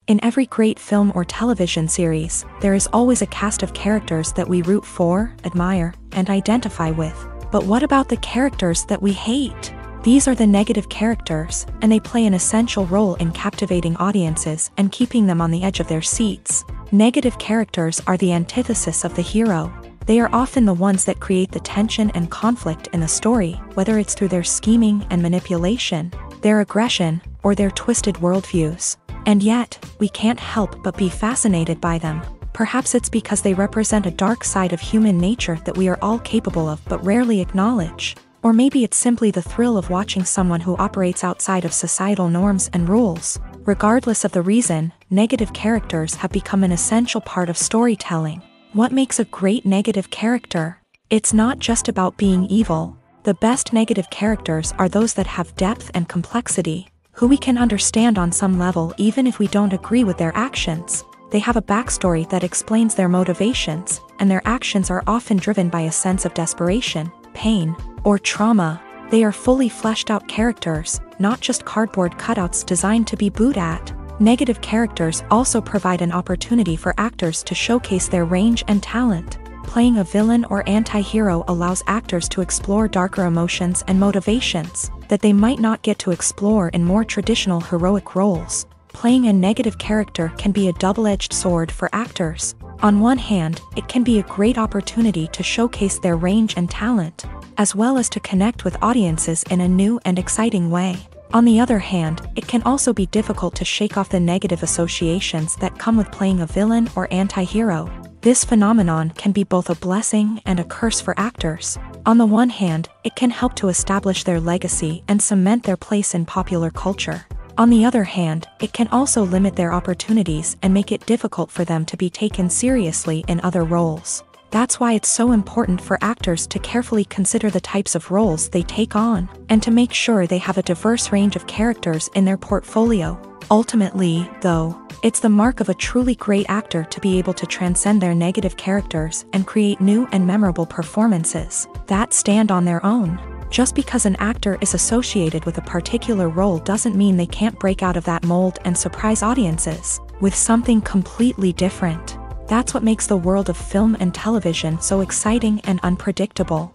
In every great film or television series, there is always a cast of characters that we root for, admire, and identify with. But what about the characters that we hate? These are the negative characters, and they play an essential role in captivating audiences and keeping them on the edge of their seats. Negative characters are the antithesis of the hero. They are often the ones that create the tension and conflict in the story, whether it's through their scheming and manipulation, their aggression, or their twisted worldviews. And yet, we can't help but be fascinated by them. Perhaps it's because they represent a dark side of human nature that we are all capable of but rarely acknowledge. Or maybe it's simply the thrill of watching someone who operates outside of societal norms and rules. Regardless of the reason, negative characters have become an essential part of storytelling. What makes a great negative character? It's not just about being evil. The best negative characters are those that have depth and complexity, who we can understand on some level even if we don't agree with their actions. They have a backstory that explains their motivations, and their actions are often driven by a sense of desperation, pain, or trauma. They are fully fleshed out characters, not just cardboard cutouts designed to be booed at. Negative characters also provide an opportunity for actors to showcase their range and talent. Playing a villain or anti-hero allows actors to explore darker emotions and motivations that they might not get to explore in more traditional heroic roles. Playing a negative character can be a double-edged sword for actors. On one hand, it can be a great opportunity to showcase their range and talent, as well as to connect with audiences in a new and exciting way. On the other hand, it can also be difficult to shake off the negative associations that come with playing a villain or anti-hero. This phenomenon can be both a blessing and a curse for actors. On the one hand, it can help to establish their legacy and cement their place in popular culture. On the other hand, it can also limit their opportunities and make it difficult for them to be taken seriously in other roles. That's why it's so important for actors to carefully consider the types of roles they take on, and to make sure they have a diverse range of characters in their portfolio. Ultimately, though, it's the mark of a truly great actor to be able to transcend their negative characters and create new and memorable performances that stand on their own. Just because an actor is associated with a particular role doesn't mean they can't break out of that mold and surprise audiences with something completely different. That's what makes the world of film and television so exciting and unpredictable.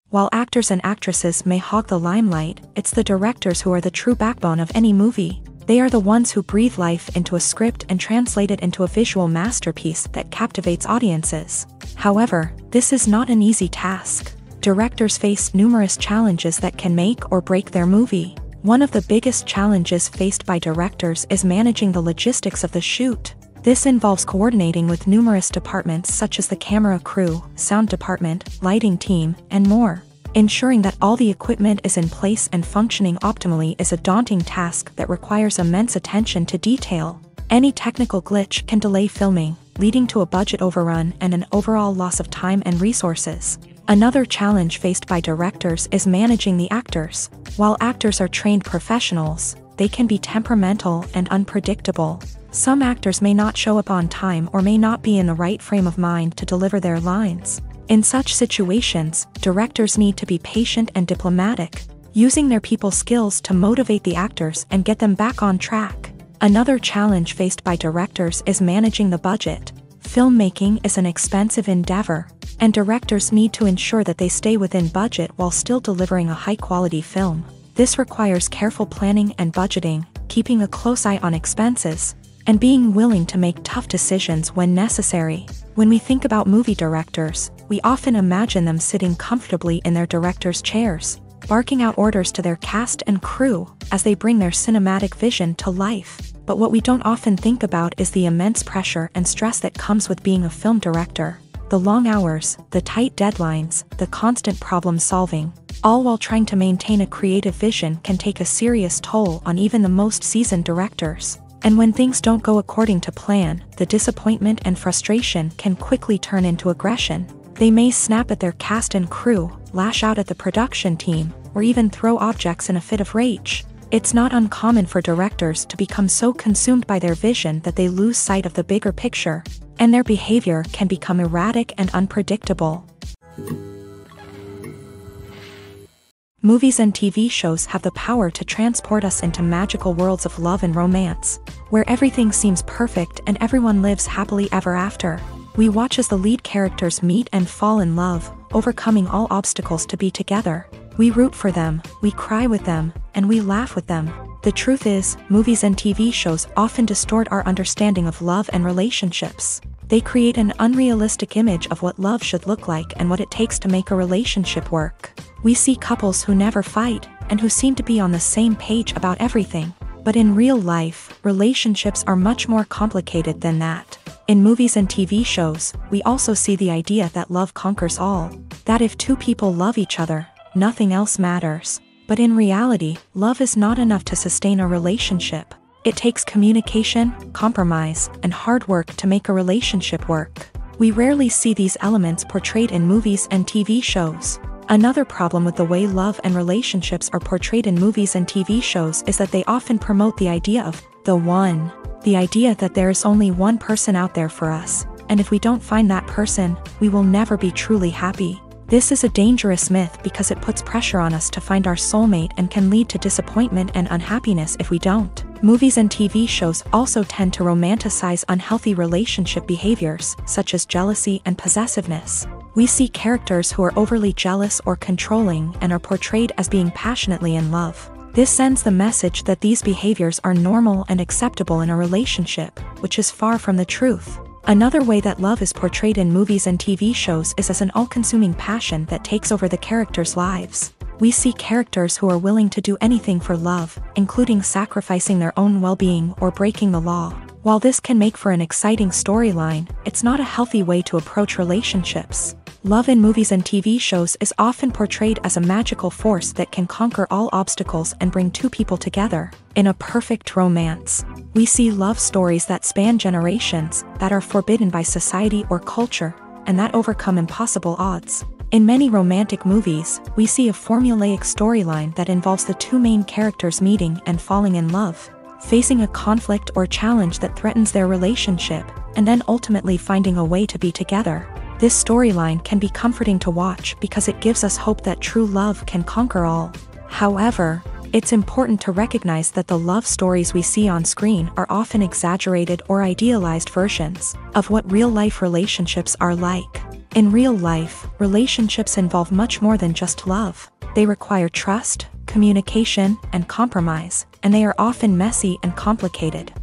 While actors and actresses may hog the limelight, it's the directors who are the true backbone of any movie. They are the ones who breathe life into a script and translate it into a visual masterpiece that captivates audiences. However, this is not an easy task. Directors face numerous challenges that can make or break their movie. One of the biggest challenges faced by directors is managing the logistics of the shoot. This involves coordinating with numerous departments such as the camera crew, sound department, lighting team, and more. Ensuring that all the equipment is in place and functioning optimally is a daunting task that requires immense attention to detail. Any technical glitch can delay filming, leading to a budget overrun and an overall loss of time and resources. Another challenge faced by directors is managing the actors. While actors are trained professionals, they can be temperamental and unpredictable. Some actors may not show up on time or may not be in the right frame of mind to deliver their lines. In such situations, directors need to be patient and diplomatic, using their people skills to motivate the actors and get them back on track. Another challenge faced by directors is managing the budget. Filmmaking is an expensive endeavor, and directors need to ensure that they stay within budget while still delivering a high-quality film. This requires careful planning and budgeting, keeping a close eye on expenses, and being willing to make tough decisions when necessary. When we think about movie directors, we often imagine them sitting comfortably in their director's chairs, barking out orders to their cast and crew as they bring their cinematic vision to life. But what we don't often think about is the immense pressure and stress that comes with being a film director. The long hours, the tight deadlines, the constant problem solving. all while trying to maintain a creative vision can take a serious toll on even the most seasoned directors. And when things don't go according to plan, the disappointment and frustration can quickly turn into aggression. They may snap at their cast and crew, lash out at the production team, or even throw objects in a fit of rage. It's not uncommon for directors to become so consumed by their vision that they lose sight of the bigger picture, and their behavior can become erratic and unpredictable. Movies and TV shows have the power to transport us into magical worlds of love and romance, where everything seems perfect and everyone lives happily ever after. We watch as the lead characters meet and fall in love, overcoming all obstacles to be together. We root for them, we cry with them, and we laugh with them. The truth is, movies and TV shows often distort our understanding of love and relationships. They create an unrealistic image of what love should look like and what it takes to make a relationship work. We see couples who never fight, and who seem to be on the same page about everything. But in real life, relationships are much more complicated than that. In movies and TV shows, we also see the idea that love conquers all. That if two people love each other, nothing else matters. But in reality, love is not enough to sustain a relationship. It takes communication, compromise, and hard work to make a relationship work. We rarely see these elements portrayed in movies and TV shows. Another problem with the way love and relationships are portrayed in movies and TV shows is that they often promote the idea of the one. The idea that there is only one person out there for us, and if we don't find that person, we will never be truly happy. This is a dangerous myth because it puts pressure on us to find our soulmate and can lead to disappointment and unhappiness if we don't. Movies and TV shows also tend to romanticize unhealthy relationship behaviors, such as jealousy and possessiveness. We see characters who are overly jealous or controlling and are portrayed as being passionately in love. This sends the message that these behaviors are normal and acceptable in a relationship, which is far from the truth. Another way that love is portrayed in movies and TV shows is as an all-consuming passion that takes over the characters' lives. We see characters who are willing to do anything for love, including sacrificing their own well-being or breaking the law. While this can make for an exciting storyline, it's not a healthy way to approach relationships. Love in movies and TV shows is often portrayed as a magical force that can conquer all obstacles and bring two people together. In a perfect romance, we see love stories that span generations, that are forbidden by society or culture, and that overcome impossible odds. In many romantic movies, we see a formulaic storyline that involves the two main characters meeting and falling in love, facing a conflict or challenge that threatens their relationship, and then ultimately finding a way to be together. This storyline can be comforting to watch because it gives us hope that true love can conquer all. However, it's important to recognize that the love stories we see on screen are often exaggerated or idealized versions of what real-life relationships are like. In real life, relationships involve much more than just love. They require trust, communication, and compromise, and they are often messy and complicated.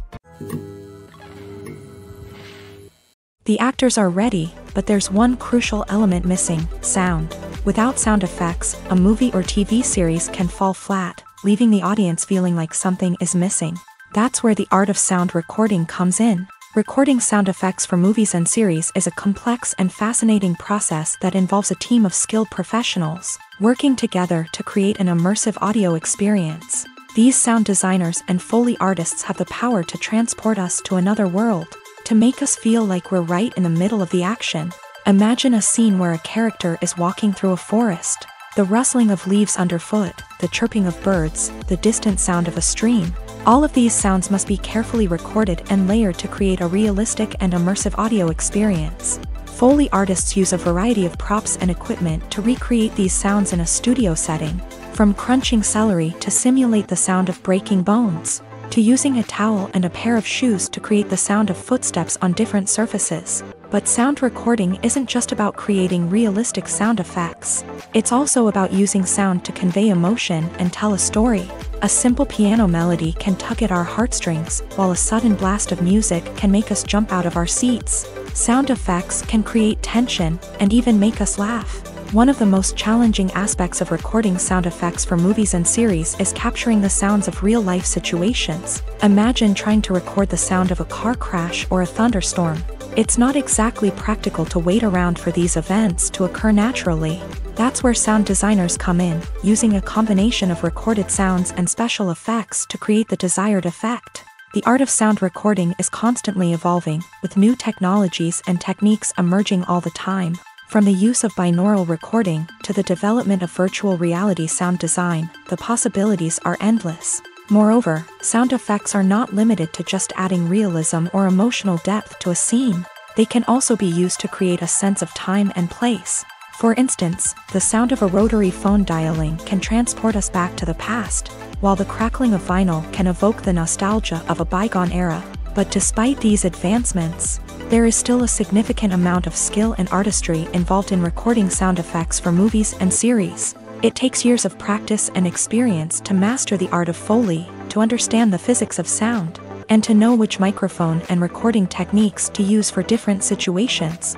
The actors are ready, but there's one crucial element missing: sound. Without sound effects, a movie or TV series can fall flat, leaving the audience feeling like something is missing. That's where the art of sound recording comes in. Recording sound effects for movies and series is a complex and fascinating process that involves a team of skilled professionals working together to create an immersive audio experience. These sound designers and Foley artists have the power to transport us to another world, to make us feel like we're right in the middle of the action. Imagine a scene where a character is walking through a forest. The rustling of leaves underfoot, the chirping of birds, the distant sound of a stream. All of these sounds must be carefully recorded and layered to create a realistic and immersive audio experience. Foley artists use a variety of props and equipment to recreate these sounds in a studio setting, from crunching celery to simulate the sound of breaking bones, to using a towel and a pair of shoes to create the sound of footsteps on different surfaces. But sound recording isn't just about creating realistic sound effects. It's also about using sound to convey emotion and tell a story. A simple piano melody can tug at our heartstrings, while a sudden blast of music can make us jump out of our seats. Sound effects can create tension and even make us laugh. One of the most challenging aspects of recording sound effects for movies and series is capturing the sounds of real-life situations. Imagine trying to record the sound of a car crash or a thunderstorm. It's not exactly practical to wait around for these events to occur naturally. That's where sound designers come in, using a combination of recorded sounds and special effects to create the desired effect. The art of sound recording is constantly evolving, with new technologies and techniques emerging all the time. From the use of binaural recording to the development of virtual reality sound design, the possibilities are endless. Moreover, sound effects are not limited to just adding realism or emotional depth to a scene. They can also be used to create a sense of time and place. For instance, the sound of a rotary phone dialing can transport us back to the past, while the crackling of vinyl can evoke the nostalgia of a bygone era. But despite these advancements, there is still a significant amount of skill and artistry involved in recording sound effects for movies and series. It takes years of practice and experience to master the art of Foley, to understand the physics of sound, and to know which microphone and recording techniques to use for different situations.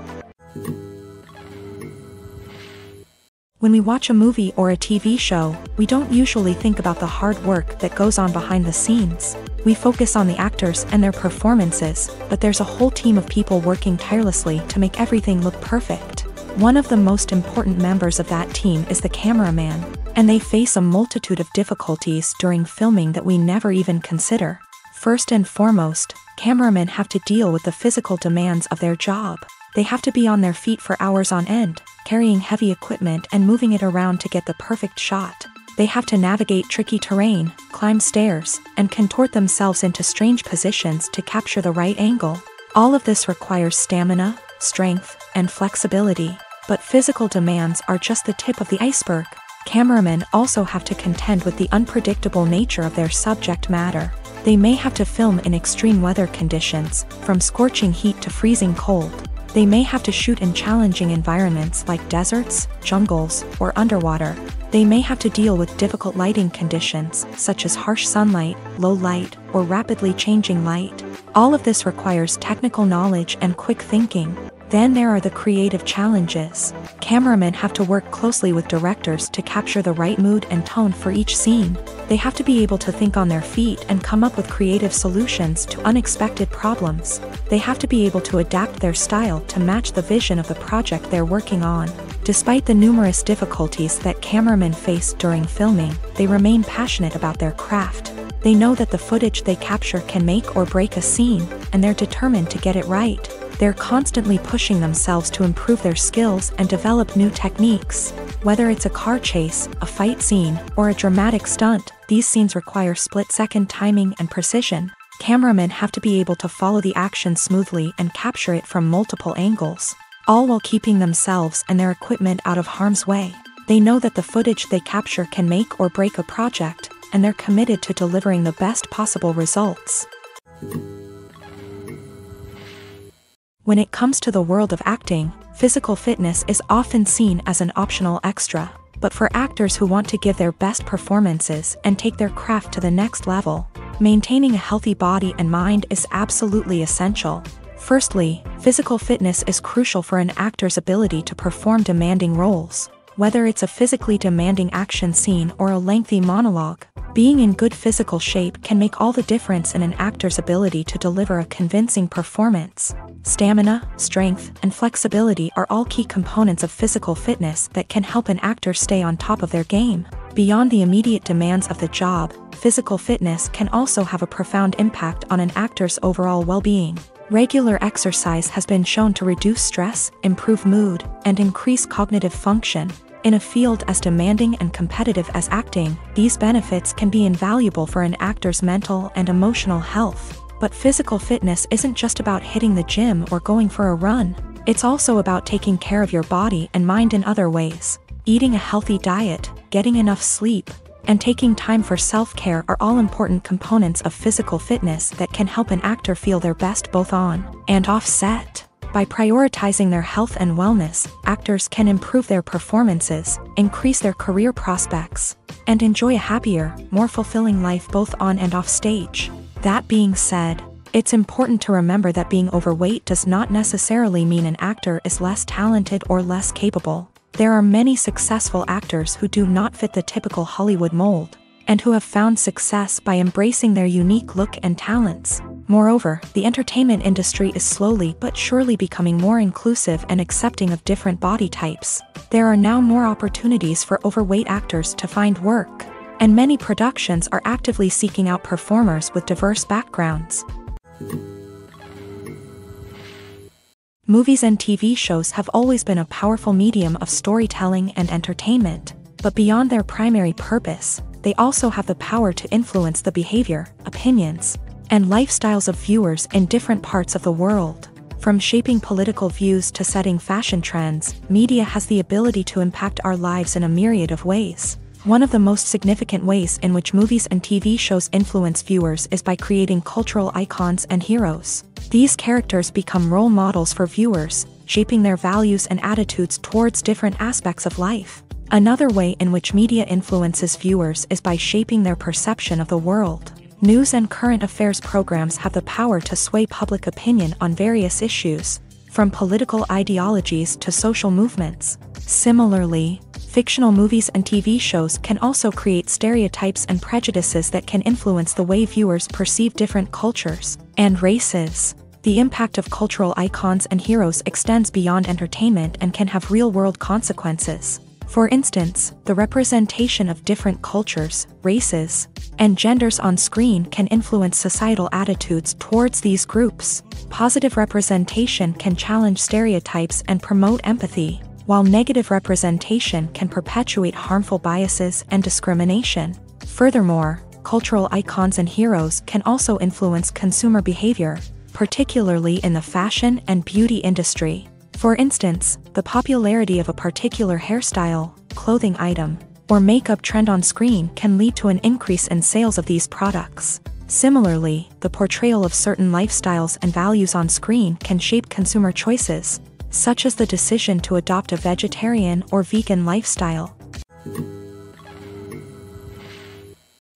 When we watch a movie or a TV show, we don't usually think about the hard work that goes on behind the scenes. We focus on the actors and their performances, but there's a whole team of people working tirelessly to make everything look perfect. One of the most important members of that team is the cameraman, and they face a multitude of difficulties during filming that we never even consider. First and foremost, cameramen have to deal with the physical demands of their job. They have to be on their feet for hours on end, carrying heavy equipment and moving it around to get the perfect shot. They have to navigate tricky terrain, climb stairs, and contort themselves into strange positions to capture the right angle. All of this requires stamina, strength, and flexibility. But physical demands are just the tip of the iceberg. Cameramen also have to contend with the unpredictable nature of their subject matter. They may have to film in extreme weather conditions, from scorching heat to freezing cold. They may have to shoot in challenging environments like deserts, jungles, or underwater. They may have to deal with difficult lighting conditions, such as harsh sunlight, low light, or rapidly changing light. All of this requires technical knowledge and quick thinking. Then there are the creative challenges. Cameramen have to work closely with directors to capture the right mood and tone for each scene. They have to be able to think on their feet and come up with creative solutions to unexpected problems. They have to be able to adapt their style to match the vision of the project they're working on. Despite the numerous difficulties that cameramen face during filming, they remain passionate about their craft. They know that the footage they capture can make or break a scene, and they're determined to get it right. They're constantly pushing themselves to improve their skills and develop new techniques. Whether it's a car chase, a fight scene, or a dramatic stunt, these scenes require split-second timing and precision. Cameramen have to be able to follow the action smoothly and capture it from multiple angles, all while keeping themselves and their equipment out of harm's way. They know that the footage they capture can make or break a project, and they're committed to delivering the best possible results. When it comes to the world of acting, physical fitness is often seen as an optional extra. But for actors who want to give their best performances and take their craft to the next level, maintaining a healthy body and mind is absolutely essential. Firstly, physical fitness is crucial for an actor's ability to perform demanding roles. Whether it's a physically demanding action scene or a lengthy monologue, being in good physical shape can make all the difference in an actor's ability to deliver a convincing performance. Stamina, strength, and flexibility are all key components of physical fitness that can help an actor stay on top of their game. Beyond the immediate demands of the job, physical fitness can also have a profound impact on an actor's overall well-being. Regular exercise has been shown to reduce stress, improve mood, and increase cognitive function. In a field as demanding and competitive as acting, these benefits can be invaluable for an actor's mental and emotional health. But physical fitness isn't just about hitting the gym or going for a run. It's also about taking care of your body and mind in other ways. Eating a healthy diet, getting enough sleep, and taking time for self-care are all important components of physical fitness that can help an actor feel their best both on and off set. By prioritizing their health and wellness, actors can improve their performances, increase their career prospects, and enjoy a happier, more fulfilling life both on and off stage. That being said, it's important to remember that being overweight does not necessarily mean an actor is less talented or less capable. There are many successful actors who do not fit the typical Hollywood mold, and who have found success by embracing their unique look and talents. Moreover, the entertainment industry is slowly but surely becoming more inclusive and accepting of different body types. There are now more opportunities for overweight actors to find work, and many productions are actively seeking out performers with diverse backgrounds. Movies and TV shows have always been a powerful medium of storytelling and entertainment, but beyond their primary purpose, they also have the power to influence the behavior, opinions, and lifestyles of viewers in different parts of the world. From shaping political views to setting fashion trends, media has the ability to impact our lives in a myriad of ways. One of the most significant ways in which movies and TV shows influence viewers is by creating cultural icons and heroes. These characters become role models for viewers, shaping their values and attitudes towards different aspects of life. Another way in which media influences viewers is by shaping their perception of the world. News and current affairs programs have the power to sway public opinion on various issues, from political ideologies to social movements. Similarly, fictional movies and TV shows can also create stereotypes and prejudices that can influence the way viewers perceive different cultures and races. The impact of cultural icons and heroes extends beyond entertainment and can have real-world consequences. For instance, the representation of different cultures, races, and genders on screen can influence societal attitudes towards these groups. Positive representation can challenge stereotypes and promote empathy, while negative representation can perpetuate harmful biases and discrimination. Furthermore, cultural icons and heroes can also influence consumer behavior, particularly in the fashion and beauty industry. For instance, the popularity of a particular hairstyle, clothing item, or makeup trend on screen can lead to an increase in sales of these products. Similarly, the portrayal of certain lifestyles and values on screen can shape consumer choices, such as the decision to adopt a vegetarian or vegan lifestyle.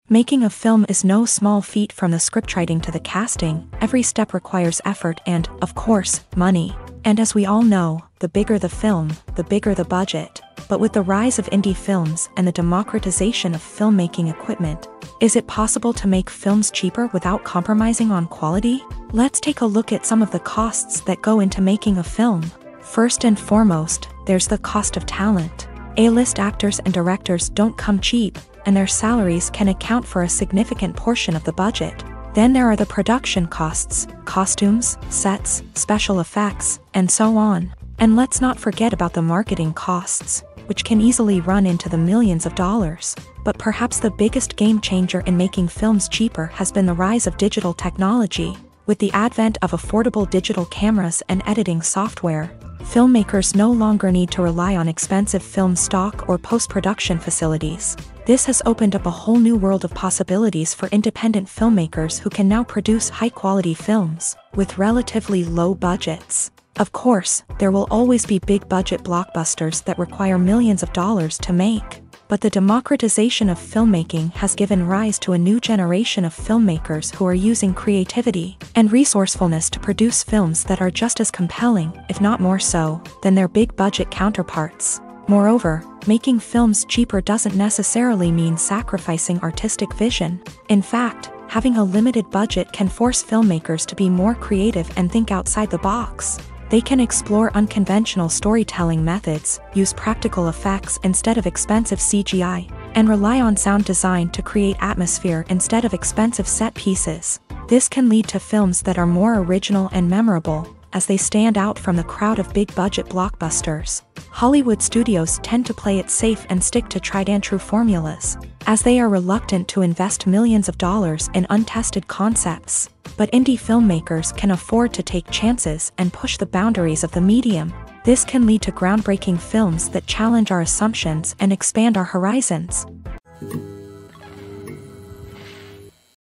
Making a film is no small feat. From the scriptwriting to the casting, every step requires effort and, of course, money. And as we all know, the bigger the film, the bigger the budget. But with the rise of indie films and the democratization of filmmaking equipment, is it possible to make films cheaper without compromising on quality? Let's take a look at some of the costs that go into making a film. First and foremost, there's the cost of talent. A-list actors and directors don't come cheap, and their salaries can account for a significant portion of the budget. Then there are the production costs, costumes, sets, special effects, and so on. And let's not forget about the marketing costs, which can easily run into the millions of dollars. But perhaps the biggest game changer in making films cheaper has been the rise of digital technology. With the advent of affordable digital cameras and editing software, filmmakers no longer need to rely on expensive film stock or post-production facilities. This has opened up a whole new world of possibilities for independent filmmakers who can now produce high-quality films with relatively low budgets. Of course, there will always be big-budget blockbusters that require millions of dollars to make. But the democratization of filmmaking has given rise to a new generation of filmmakers who are using creativity and resourcefulness to produce films that are just as compelling, if not more so, than their big-budget counterparts. Moreover, making films cheaper doesn't necessarily mean sacrificing artistic vision. In fact, having a limited budget can force filmmakers to be more creative and think outside the box. They can explore unconventional storytelling methods, use practical effects instead of expensive CGI, and rely on sound design to create atmosphere instead of expensive set pieces. This can lead to films that are more original and memorable, as they stand out from the crowd of big-budget blockbusters. Hollywood studios tend to play it safe and stick to tried-and-true formulas, as they are reluctant to invest millions of dollars in untested concepts. But indie filmmakers can afford to take chances and push the boundaries of the medium. This can lead to groundbreaking films that challenge our assumptions and expand our horizons.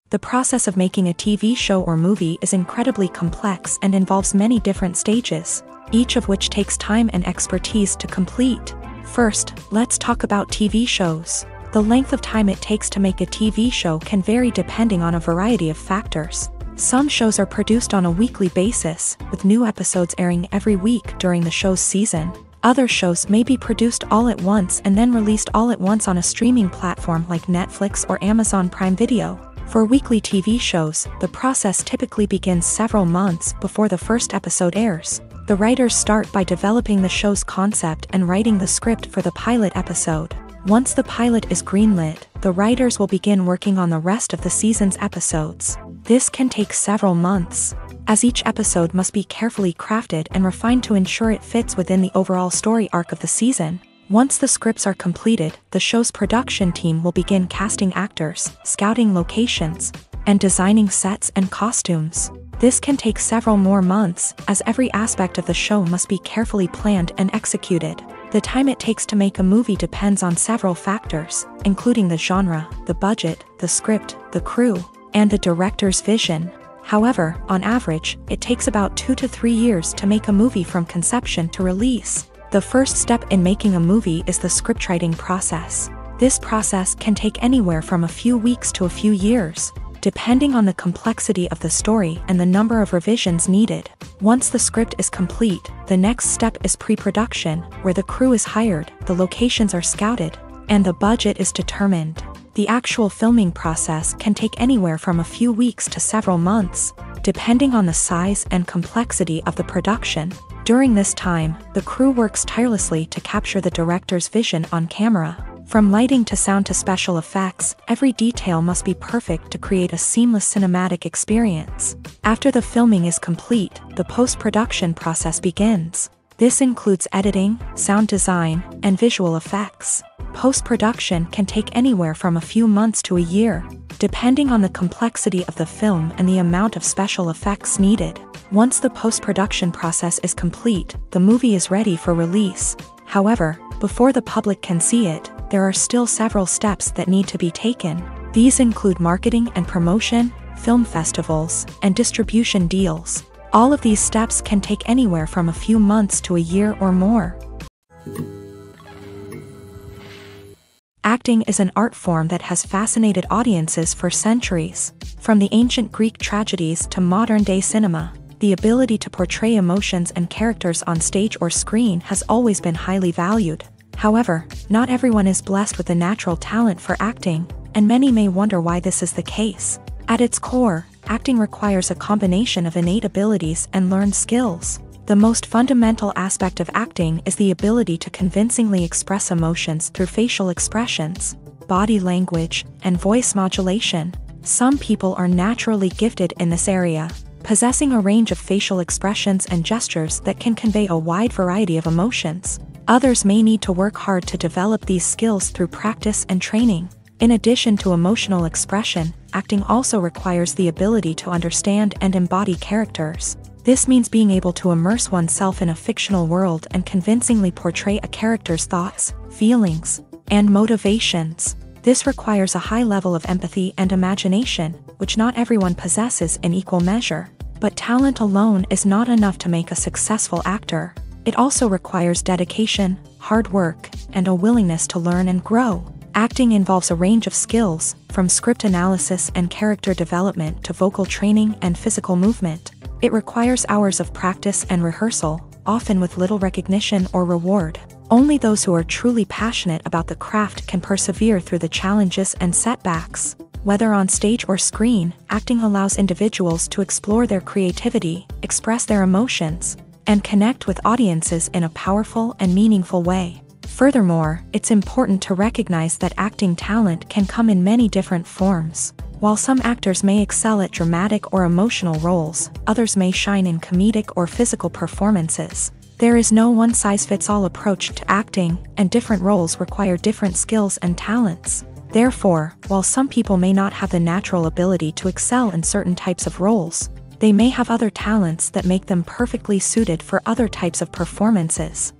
The process of making a TV show or movie is incredibly complex and involves many different stages, each of which takes time and expertise to complete. First, let's talk about TV shows. The length of time it takes to make a TV show can vary depending on a variety of factors. Some shows are produced on a weekly basis, with new episodes airing every week during the show's season. Other shows may be produced all at once and then released all at once on a streaming platform like Netflix or Amazon Prime Video. For weekly TV shows, the process typically begins several months before the first episode airs. The writers start by developing the show's concept and writing the script for the pilot episode. Once the pilot is greenlit, the writers will begin working on the rest of the season's episodes. This can take several months, as each episode must be carefully crafted and refined to ensure it fits within the overall story arc of the season. Once the scripts are completed, the show's production team will begin casting actors, scouting locations, and designing sets and costumes. This can take several more months, as every aspect of the show must be carefully planned and executed. The time it takes to make a movie depends on several factors, including the genre, the budget, the script, the crew, and the director's vision. However, on average, it takes about 2 to 3 years to make a movie from conception to release. The first step in making a movie is the scriptwriting process. This process can take anywhere from a few weeks to a few years, depending on the complexity of the story and the number of revisions needed. Once the script is complete, the next step is pre-production, where the crew is hired, the locations are scouted, and the budget is determined. The actual filming process can take anywhere from a few weeks to several months, depending on the size and complexity of the production. During this time, the crew works tirelessly to capture the director's vision on camera. From lighting to sound to special effects, every detail must be perfect to create a seamless cinematic experience. After the filming is complete, the post-production process begins. This includes editing, sound design, and visual effects. Post-production can take anywhere from a few months to a year, depending on the complexity of the film and the amount of special effects needed. Once the post-production process is complete, the movie is ready for release. However, before the public can see it, there are still several steps that need to be taken. These include marketing and promotion, film festivals, and distribution deals. All of these steps can take anywhere from a few months to a year or more. Acting is an art form that has fascinated audiences for centuries. From the ancient Greek tragedies to modern-day cinema, the ability to portray emotions and characters on stage or screen has always been highly valued. However, not everyone is blessed with a natural talent for acting, and many may wonder why this is the case. At its core, acting requires a combination of innate abilities and learned skills. The most fundamental aspect of acting is the ability to convincingly express emotions through facial expressions, body language, and voice modulation. Some people are naturally gifted in this area, possessing a range of facial expressions and gestures that can convey a wide variety of emotions. Others may need to work hard to develop these skills through practice and training. In addition to emotional expression, acting also requires the ability to understand and embody characters. This means being able to immerse oneself in a fictional world and convincingly portray a character's thoughts, feelings, and motivations. This requires a high level of empathy and imagination, which not everyone possesses in equal measure. But talent alone is not enough to make a successful actor. It also requires dedication, hard work, and a willingness to learn and grow. Acting involves a range of skills, from script analysis and character development to vocal training and physical movement. It requires hours of practice and rehearsal, often with little recognition or reward. Only those who are truly passionate about the craft can persevere through the challenges and setbacks. Whether on stage or screen, acting allows individuals to explore their creativity, express their emotions, and connect with audiences in a powerful and meaningful way. Furthermore, it's important to recognize that acting talent can come in many different forms. While some actors may excel at dramatic or emotional roles, others may shine in comedic or physical performances. There is no one-size-fits-all approach to acting, and different roles require different skills and talents. Therefore, while some people may not have the natural ability to excel in certain types of roles, they may have other talents that make them perfectly suited for other types of performances.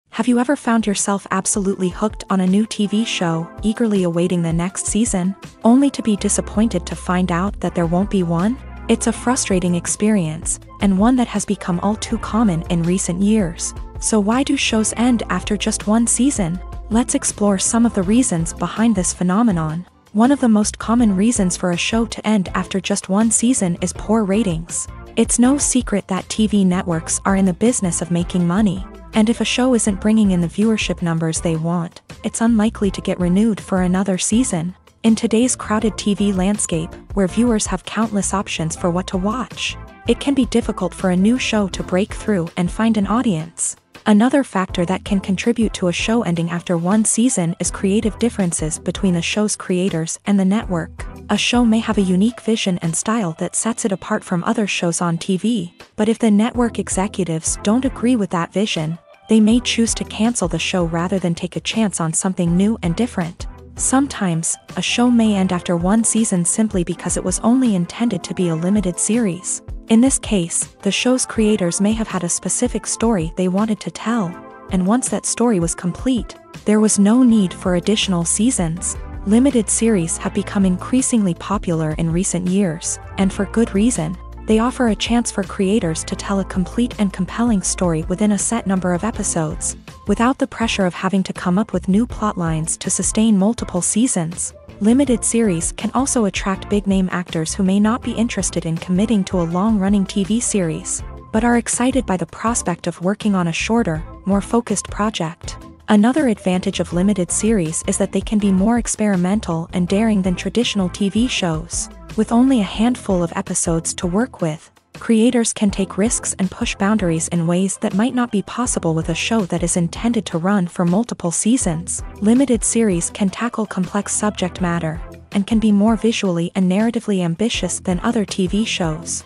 Have you ever found yourself absolutely hooked on a new TV show, eagerly awaiting the next season, only to be disappointed to find out that there won't be one? It's a frustrating experience, and one that has become all too common in recent years. So why do shows end after just one season? Let's explore some of the reasons behind this phenomenon. One of the most common reasons for a show to end after just one season is poor ratings. It's no secret that TV networks are in the business of making money, and if a show isn't bringing in the viewership numbers they want, it's unlikely to get renewed for another season. In today's crowded TV landscape, where viewers have countless options for what to watch, it can be difficult for a new show to break through and find an audience. Another factor that can contribute to a show ending after one season is creative differences between the show's creators and the network. A show may have a unique vision and style that sets it apart from other shows on TV, but if the network executives don't agree with that vision, they may choose to cancel the show rather than take a chance on something new and different. Sometimes, a show may end after one season simply because it was only intended to be a limited series. In this case, the show's creators may have had a specific story they wanted to tell, and once that story was complete, there was no need for additional seasons. Limited series have become increasingly popular in recent years, and for good reason. They offer a chance for creators to tell a complete and compelling story within a set number of episodes, without the pressure of having to come up with new plotlines to sustain multiple seasons. Limited series can also attract big-name actors who may not be interested in committing to a long-running TV series, but are excited by the prospect of working on a shorter, more focused project. Another advantage of limited series is that they can be more experimental and daring than traditional TV shows. With only a handful of episodes to work with, creators can take risks and push boundaries in ways that might not be possible with a show that is intended to run for multiple seasons. Limited series can tackle complex subject matter, and can be more visually and narratively ambitious than other TV shows.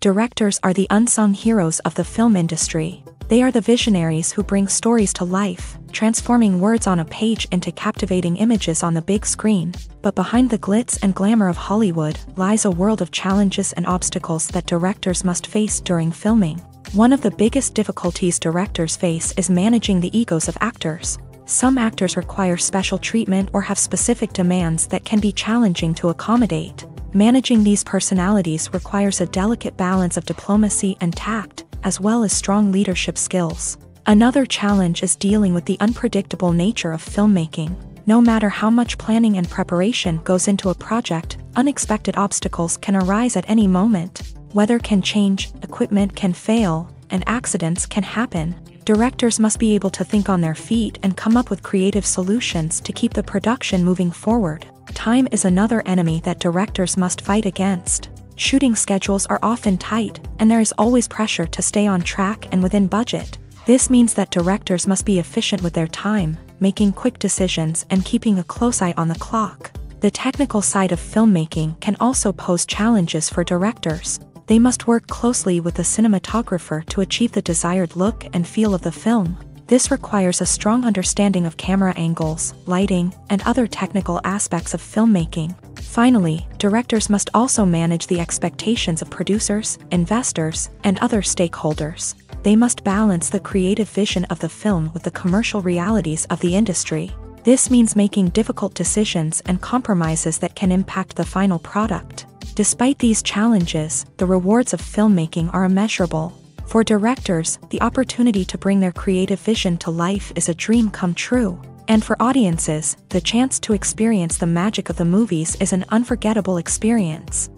Directors are the unsung heroes of the film industry. They are the visionaries who bring stories to life, transforming words on a page into captivating images on the big screen. But behind the glitz and glamour of Hollywood lies a world of challenges and obstacles that directors must face during filming. One of the biggest difficulties directors face is managing the egos of actors. Some actors require special treatment or have specific demands that can be challenging to accommodate. Managing these personalities requires a delicate balance of diplomacy and tact, as well as strong leadership skills. Another challenge is dealing with the unpredictable nature of filmmaking. No matter how much planning and preparation goes into a project, unexpected obstacles can arise at any moment. Weather can change, equipment can fail, and accidents can happen. Directors must be able to think on their feet and come up with creative solutions to keep the production moving forward. Time is another enemy that directors must fight against. Shooting schedules are often tight, and there is always pressure to stay on track and within budget. This means that directors must be efficient with their time, making quick decisions and keeping a close eye on the clock. The technical side of filmmaking can also pose challenges for directors. They must work closely with the cinematographer to achieve the desired look and feel of the film. This requires a strong understanding of camera angles, lighting, and other technical aspects of filmmaking. Finally, directors must also manage the expectations of producers, investors, and other stakeholders. They must balance the creative vision of the film with the commercial realities of the industry. This means making difficult decisions and compromises that can impact the final product. Despite these challenges, the rewards of filmmaking are immeasurable. For directors, the opportunity to bring their creative vision to life is a dream come true. And for audiences, the chance to experience the magic of the movies is an unforgettable experience.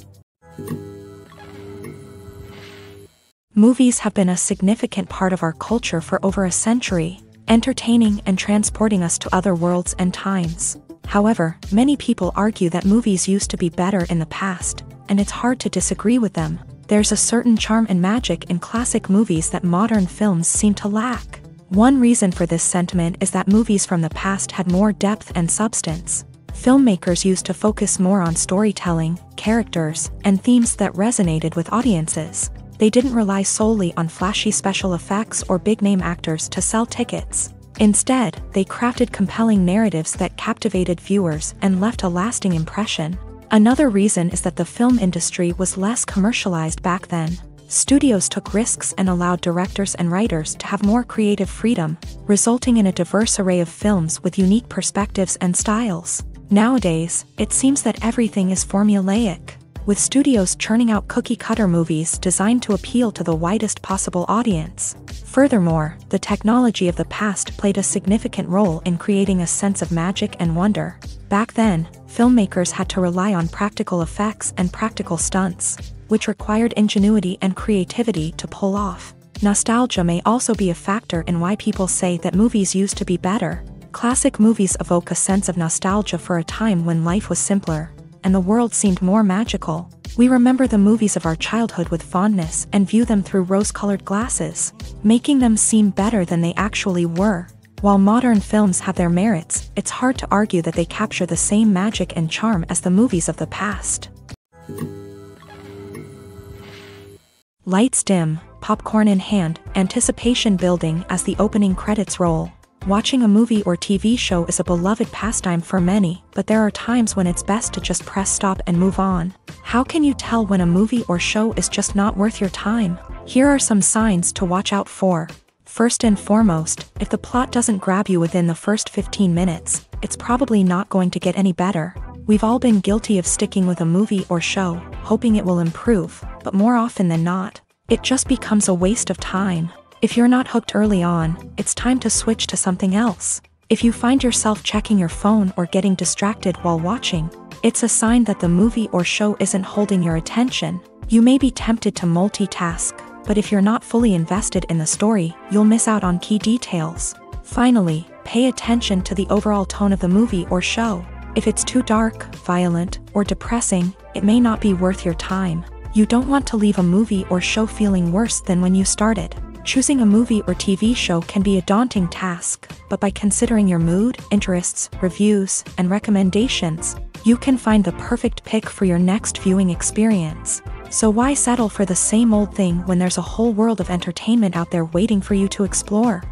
Movies have been a significant part of our culture for over a century, entertaining and transporting us to other worlds and times. However, many people argue that movies used to be better in the past, and it's hard to disagree with them. There's a certain charm and magic in classic movies that modern films seem to lack. One reason for this sentiment is that movies from the past had more depth and substance. Filmmakers used to focus more on storytelling, characters, and themes that resonated with audiences. They didn't rely solely on flashy special effects or big-name actors to sell tickets. Instead, they crafted compelling narratives that captivated viewers and left a lasting impression. Another reason is that the film industry was less commercialized back then. Studios took risks and allowed directors and writers to have more creative freedom, resulting in a diverse array of films with unique perspectives and styles. Nowadays, it seems that everything is formulaic, with studios churning out cookie-cutter movies designed to appeal to the widest possible audience. Furthermore, the technology of the past played a significant role in creating a sense of magic and wonder. Back then, filmmakers had to rely on practical effects and practical stunts, which required ingenuity and creativity to pull off. Nostalgia may also be a factor in why people say that movies used to be better. Classic movies evoke a sense of nostalgia for a time when life was simpler, and the world seemed more magical. We remember the movies of our childhood with fondness and view them through rose-colored glasses, making them seem better than they actually were. While modern films have their merits, it's hard to argue that they capture the same magic and charm as the movies of the past. Lights dim, popcorn in hand, anticipation building as the opening credits roll. Watching a movie or TV show is a beloved pastime for many, but there are times when it's best to just press stop and move on. How can you tell when a movie or show is just not worth your time? Here are some signs to watch out for. First and foremost, if the plot doesn't grab you within the first 15 minutes, it's probably not going to get any better. We've all been guilty of sticking with a movie or show, hoping it will improve, but more often than not, it just becomes a waste of time. If you're not hooked early on, it's time to switch to something else. If you find yourself checking your phone or getting distracted while watching, it's a sign that the movie or show isn't holding your attention. You may be tempted to multitask, but if you're not fully invested in the story, you'll miss out on key details. Finally, pay attention to the overall tone of the movie or show. If it's too dark, violent, or depressing, it may not be worth your time. You don't want to leave a movie or show feeling worse than when you started. Choosing a movie or TV show can be a daunting task, but by considering your mood, interests, reviews, and recommendations, you can find the perfect pick for your next viewing experience. So why settle for the same old thing when there's a whole world of entertainment out there waiting for you to explore?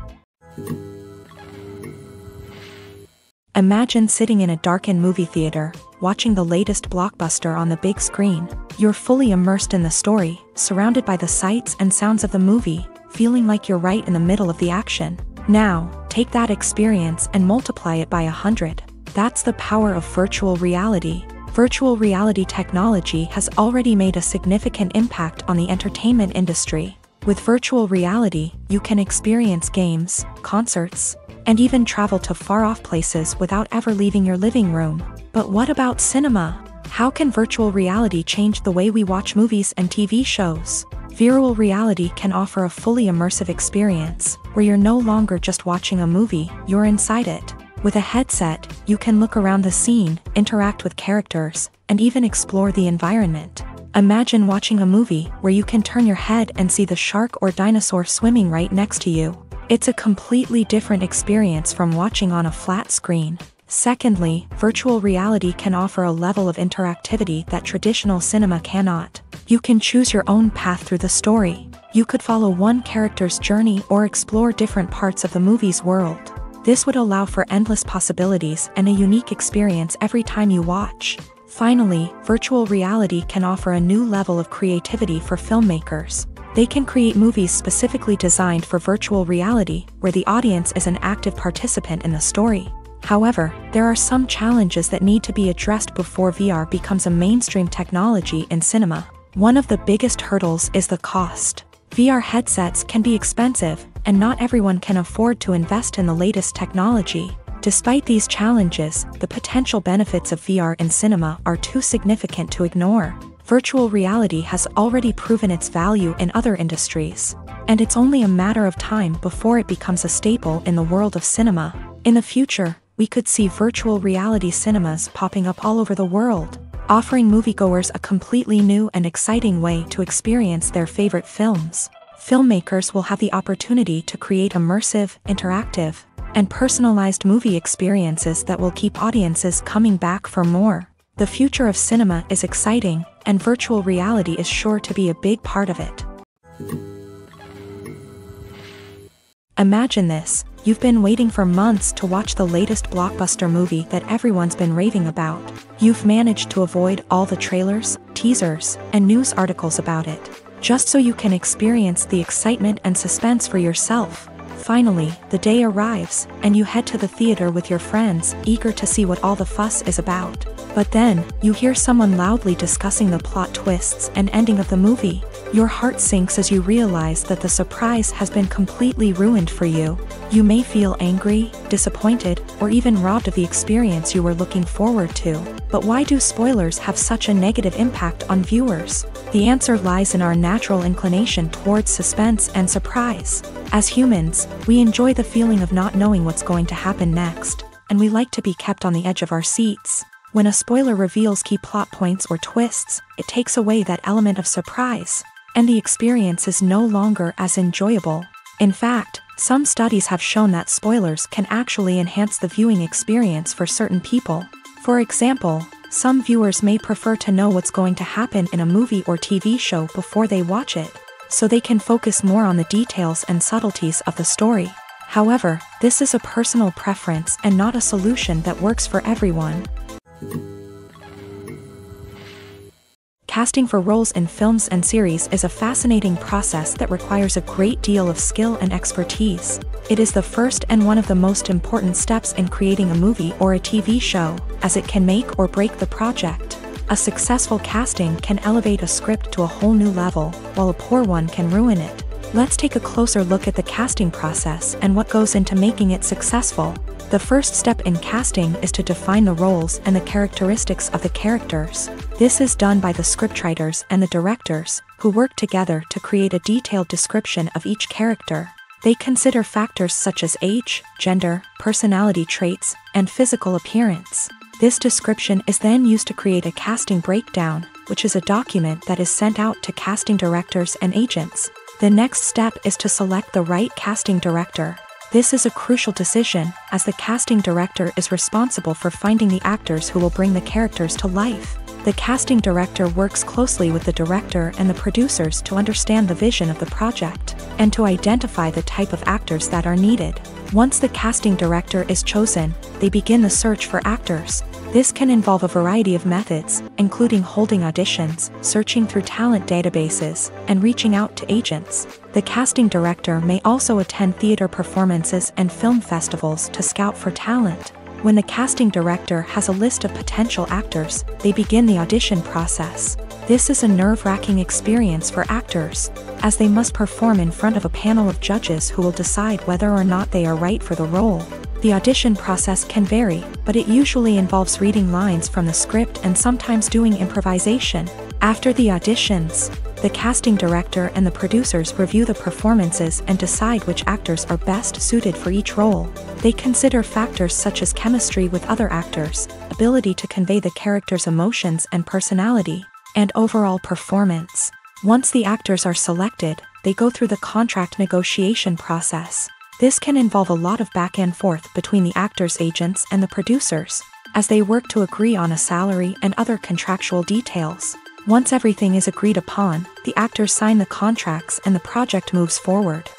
Imagine sitting in a darkened movie theater, watching the latest blockbuster on the big screen. You're fully immersed in the story, surrounded by the sights and sounds of the movie, feeling like you're right in the middle of the action. Now, take that experience and multiply it by 100. That's the power of virtual reality. Virtual reality technology has already made a significant impact on the entertainment industry. With virtual reality, you can experience games, concerts, and even travel to far-off places without ever leaving your living room. But what about cinema? How can virtual reality change the way we watch movies and TV shows? Virtual reality can offer a fully immersive experience, where you're no longer just watching a movie, you're inside it. With a headset, you can look around the scene, interact with characters, and even explore the environment. Imagine watching a movie where you can turn your head and see the shark or dinosaur swimming right next to you. It's a completely different experience from watching on a flat screen. Secondly, virtual reality can offer a level of interactivity that traditional cinema cannot. You can choose your own path through the story. You could follow one character's journey or explore different parts of the movie's world. This would allow for endless possibilities and a unique experience every time you watch. Finally, virtual reality can offer a new level of creativity for filmmakers. They can create movies specifically designed for virtual reality, where the audience is an active participant in the story. However, there are some challenges that need to be addressed before VR becomes a mainstream technology in cinema. One of the biggest hurdles is the cost. VR headsets can be expensive, and not everyone can afford to invest in the latest technology. Despite these challenges, the potential benefits of VR in cinema are too significant to ignore. Virtual reality has already proven its value in other industries, and it's only a matter of time before it becomes a staple in the world of cinema. In the future, we could see virtual reality cinemas popping up all over the world, offering moviegoers a completely new and exciting way to experience their favorite films. Filmmakers will have the opportunity to create immersive, interactive, and personalized movie experiences that will keep audiences coming back for more. The future of cinema is exciting, and virtual reality is sure to be a big part of it. Imagine this. You've been waiting for months to watch the latest blockbuster movie that everyone's been raving about. You've managed to avoid all the trailers, teasers, and news articles about it, just so you can experience the excitement and suspense for yourself. Finally, the day arrives, and you head to the theater with your friends, eager to see what all the fuss is about. But then, you hear someone loudly discussing the plot twists and ending of the movie. Your heart sinks as you realize that the surprise has been completely ruined for you. You may feel angry, disappointed, or even robbed of the experience you were looking forward to. But why do spoilers have such a negative impact on viewers? The answer lies in our natural inclination towards suspense and surprise. As humans, we enjoy the feeling of not knowing what's going to happen next, and we like to be kept on the edge of our seats. When a spoiler reveals key plot points or twists, it takes away that element of surprise, and the experience is no longer as enjoyable. In fact, some studies have shown that spoilers can actually enhance the viewing experience for certain people. For example, some viewers may prefer to know what's going to happen in a movie or TV show before they watch it, so they can focus more on the details and subtleties of the story. However, this is a personal preference and not a solution that works for everyone. Casting for roles in films and series is a fascinating process that requires a great deal of skill and expertise. It is the first and one of the most important steps in creating a movie or a TV show, as it can make or break the project. A successful casting can elevate a script to a whole new level, while a poor one can ruin it. Let's take a closer look at the casting process and what goes into making it successful. The first step in casting is to define the roles and the characteristics of the characters. This is done by the scriptwriters and the directors, who work together to create a detailed description of each character. They consider factors such as age, gender, personality traits, and physical appearance. This description is then used to create a casting breakdown, which is a document that is sent out to casting directors and agents. The next step is to select the right casting director. This is a crucial decision, as the casting director is responsible for finding the actors who will bring the characters to life. The casting director works closely with the director and the producers to understand the vision of the project, and to identify the type of actors that are needed. Once the casting director is chosen, they begin the search for actors. This can involve a variety of methods, including holding auditions, searching through talent databases, and reaching out to agents. The casting director may also attend theater performances and film festivals to scout for talent. When the casting director has a list of potential actors, they begin the audition process. This is a nerve-wracking experience for actors, as they must perform in front of a panel of judges who will decide whether or not they are right for the role. The audition process can vary, but it usually involves reading lines from the script and sometimes doing improvisation. After the auditions, the casting director and the producers review the performances and decide which actors are best suited for each role. They consider factors such as chemistry with other actors, ability to convey the character's emotions and personality, and overall performance. Once the actors are selected, they go through the contract negotiation process. This can involve a lot of back and forth between the actors' agents and the producers, as they work to agree on a salary and other contractual details. Once everything is agreed upon, the actors sign the contracts and the project moves forward.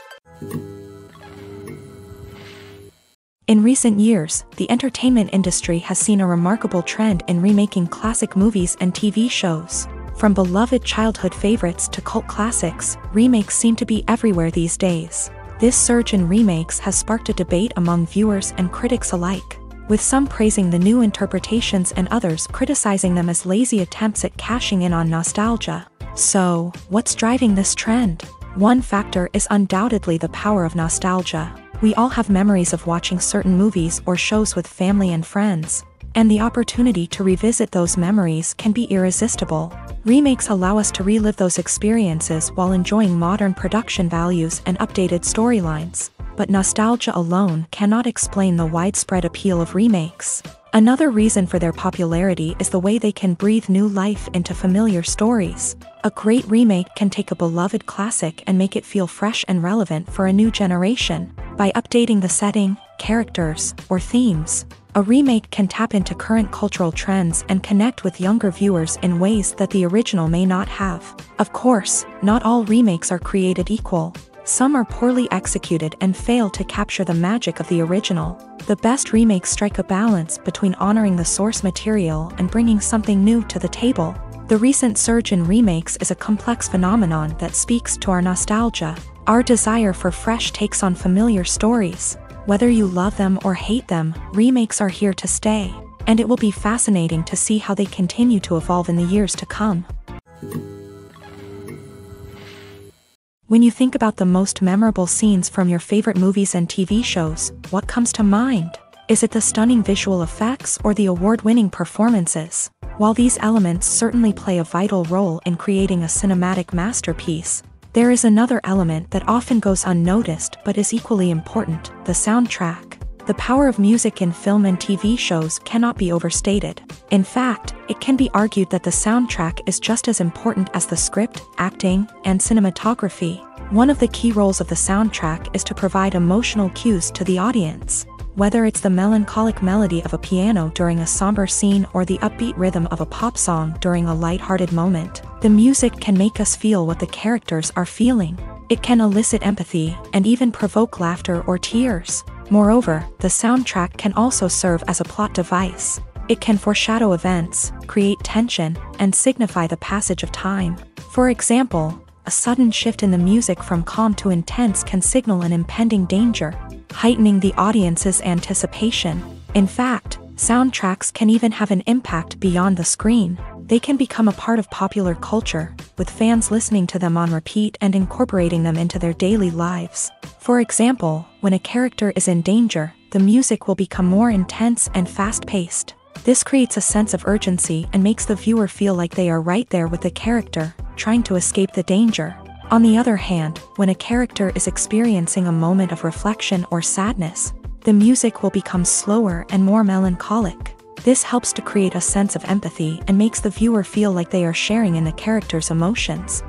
In recent years, the entertainment industry has seen a remarkable trend in remaking classic movies and TV shows. From beloved childhood favorites to cult classics, remakes seem to be everywhere these days. This surge in remakes has sparked a debate among viewers and critics alike, with some praising the new interpretations and others criticizing them as lazy attempts at cashing in on nostalgia. So, what's driving this trend? One factor is undoubtedly the power of nostalgia. We all have memories of watching certain movies or shows with family and friends, and the opportunity to revisit those memories can be irresistible. Remakes allow us to relive those experiences while enjoying modern production values and updated storylines. But nostalgia alone cannot explain the widespread appeal of remakes. Another reason for their popularity is the way they can breathe new life into familiar stories. A great remake can take a beloved classic and make it feel fresh and relevant for a new generation. By updating the setting, characters, or themes, a remake can tap into current cultural trends and connect with younger viewers in ways that the original may not have. Of course, not all remakes are created equal. Some are poorly executed and fail to capture the magic of the original. The best remakes strike a balance between honoring the source material and bringing something new to the table. The recent surge in remakes is a complex phenomenon that speaks to our nostalgia. Our desire for fresh takes on familiar stories. Whether you love them or hate them, remakes are here to stay, and it will be fascinating to see how they continue to evolve in the years to come. When you think about the most memorable scenes from your favorite movies and TV shows, what comes to mind? Is it the stunning visual effects or the award-winning performances? While these elements certainly play a vital role in creating a cinematic masterpiece, there is another element that often goes unnoticed but is equally important: the soundtrack. The power of music in film and TV shows cannot be overstated. In fact, it can be argued that the soundtrack is just as important as the script, acting, and cinematography. One of the key roles of the soundtrack is to provide emotional cues to the audience. Whether it's the melancholic melody of a piano during a somber scene or the upbeat rhythm of a pop song during a lighthearted moment, the music can make us feel what the characters are feeling. It can elicit empathy and even provoke laughter or tears. Moreover, the soundtrack can also serve as a plot device. It can foreshadow events, create tension, and signify the passage of time. For example, a sudden shift in the music from calm to intense can signal an impending danger, heightening the audience's anticipation. In fact, soundtracks can even have an impact beyond the screen. They can become a part of popular culture, with fans listening to them on repeat and incorporating them into their daily lives. For example, when a character is in danger, the music will become more intense and fast-paced. This creates a sense of urgency and makes the viewer feel like they are right there with the character, trying to escape the danger. On the other hand, when a character is experiencing a moment of reflection or sadness, the music will become slower and more melancholic. This helps to create a sense of empathy and makes the viewer feel like they are sharing in the character's emotions.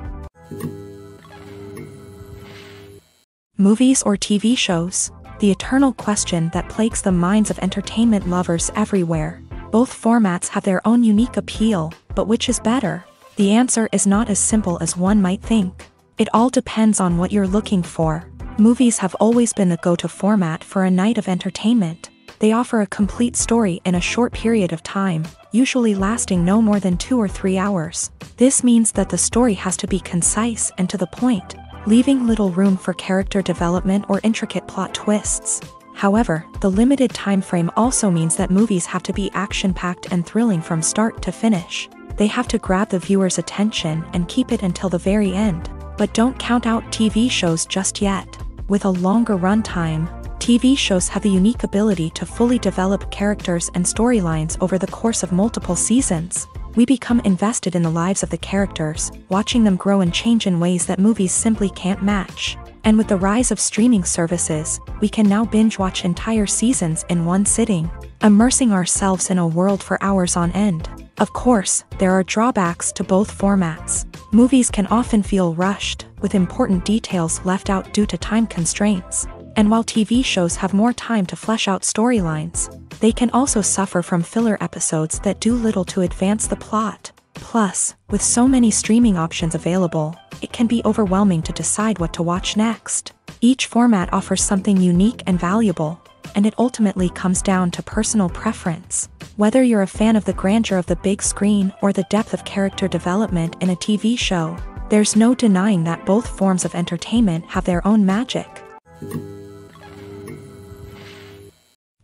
Movies or TV shows? The eternal question that plagues the minds of entertainment lovers everywhere. Both formats have their own unique appeal, but which is better? The answer is not as simple as one might think. It all depends on what you're looking for. Movies have always been the go-to format for a night of entertainment. They offer a complete story in a short period of time, usually lasting no more than 2 or 3 hours. This means that the story has to be concise and to the point, leaving little room for character development or intricate plot twists. However, the limited time frame also means that movies have to be action-packed and thrilling from start to finish. They have to grab the viewer's attention and keep it until the very end. But don't count out TV shows just yet. With a longer runtime, TV shows have the unique ability to fully develop characters and storylines over the course of multiple seasons. We become invested in the lives of the characters, watching them grow and change in ways that movies simply can't match. And with the rise of streaming services, we can now binge-watch entire seasons in one sitting, immersing ourselves in a world for hours on end. Of course, there are drawbacks to both formats. Movies can often feel rushed, with important details left out due to time constraints. And while TV shows have more time to flesh out storylines, they can also suffer from filler episodes that do little to advance the plot. Plus, with so many streaming options available, it can be overwhelming to decide what to watch next. Each format offers something unique and valuable, and it ultimately comes down to personal preference. Whether you're a fan of the grandeur of the big screen or the depth of character development in a TV show, there's no denying that both forms of entertainment have their own magic.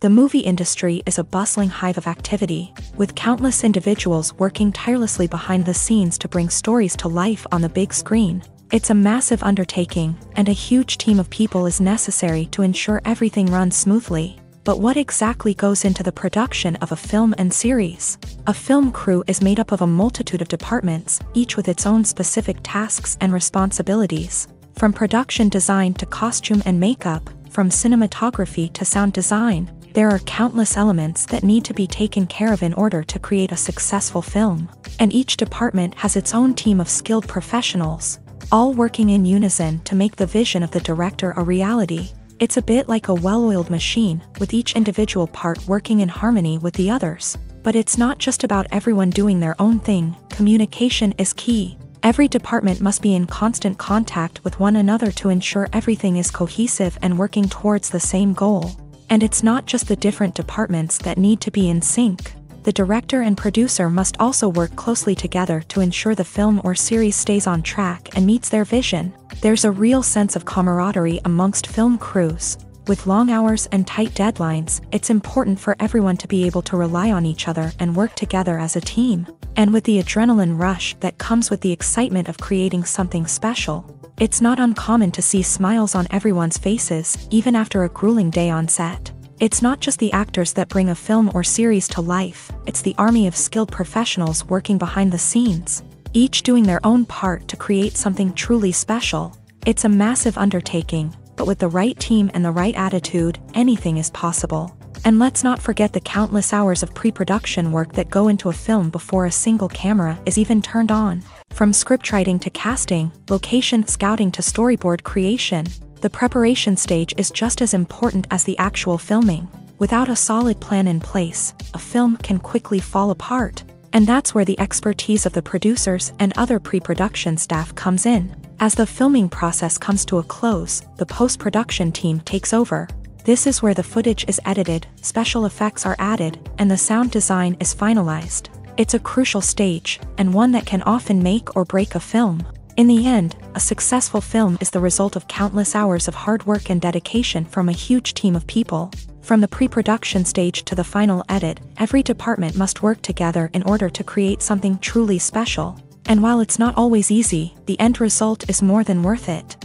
The movie industry is a bustling hive of activity, with countless individuals working tirelessly behind the scenes to bring stories to life on the big screen. It's a massive undertaking, and a huge team of people is necessary to ensure everything runs smoothly. But what exactly goes into the production of a film and series? A film crew is made up of a multitude of departments, each with its own specific tasks and responsibilities. From production design to costume and makeup, from cinematography to sound design, there are countless elements that need to be taken care of in order to create a successful film. And each department has its own team of skilled professionals, all working in unison to make the vision of the director a reality. It's a bit like a well-oiled machine, with each individual part working in harmony with the others. But it's not just about everyone doing their own thing. Communication is key. Every department must be in constant contact with one another to ensure everything is cohesive and working towards the same goal. And it's not just the different departments that need to be in sync. the director and producer must also work closely together to ensure the film or series stays on track and meets their vision. There's a real sense of camaraderie amongst film crews. With long hours and tight deadlines, it's important for everyone to be able to rely on each other and work together as a team. And with the adrenaline rush that comes with the excitement of creating something special, it's not uncommon to see smiles on everyone's faces, even after a grueling day on set. It's not just the actors that bring a film or series to life, it's the army of skilled professionals working behind the scenes, each doing their own part to create something truly special. It's a massive undertaking, but with the right team and the right attitude, anything is possible. And let's not forget the countless hours of pre-production work that go into a film before a single camera is even turned on. From scriptwriting to casting, location scouting to storyboard creation, the preparation stage is just as important as the actual filming. Without a solid plan in place, a film can quickly fall apart. And that's where the expertise of the producers and other pre-production staff comes in. As the filming process comes to a close, the post-production team takes over. This is where the footage is edited, special effects are added, and the sound design is finalized. It's a crucial stage, and one that can often make or break a film. In the end, a successful film is the result of countless hours of hard work and dedication from a huge team of people. From the pre-production stage to the final edit, every department must work together in order to create something truly special. And while it's not always easy, the end result is more than worth it.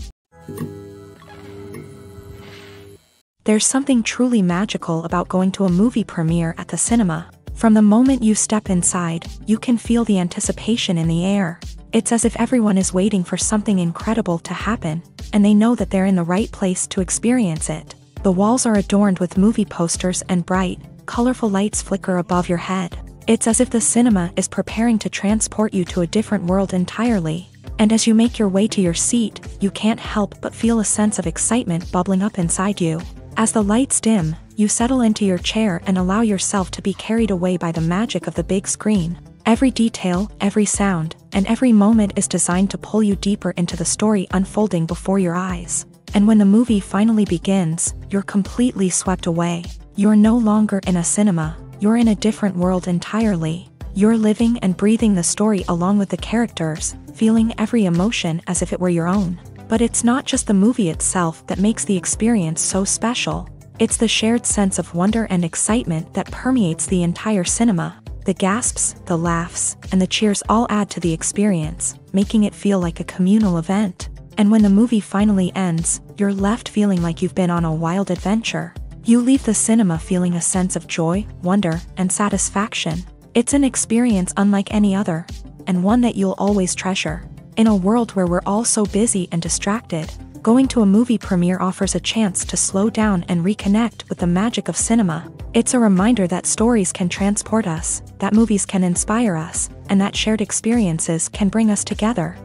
There's something truly magical about going to a movie premiere at the cinema. From the moment you step inside, you can feel the anticipation in the air. It's as if everyone is waiting for something incredible to happen, and they know that they're in the right place to experience it. The walls are adorned with movie posters and bright, colorful lights flicker above your head. It's as if the cinema is preparing to transport you to a different world entirely. And as you make your way to your seat, you can't help but feel a sense of excitement bubbling up inside you. As the lights dim, you settle into your chair and allow yourself to be carried away by the magic of the big screen. Every detail, every sound, and every moment is designed to pull you deeper into the story unfolding before your eyes. And when the movie finally begins, you're completely swept away. You're no longer in a cinema, you're in a different world entirely. You're living and breathing the story along with the characters, feeling every emotion as if it were your own. But it's not just the movie itself that makes the experience so special. It's the shared sense of wonder and excitement that permeates the entire cinema. The gasps, the laughs, and the cheers all add to the experience, making it feel like a communal event. And when the movie finally ends, you're left feeling like you've been on a wild adventure. You leave the cinema feeling a sense of joy, wonder, and satisfaction. It's an experience unlike any other, and one that you'll always treasure. In a world where we're all so busy and distracted, going to a movie premiere offers a chance to slow down and reconnect with the magic of cinema. It's a reminder that stories can transport us, that movies can inspire us, and that shared experiences can bring us together.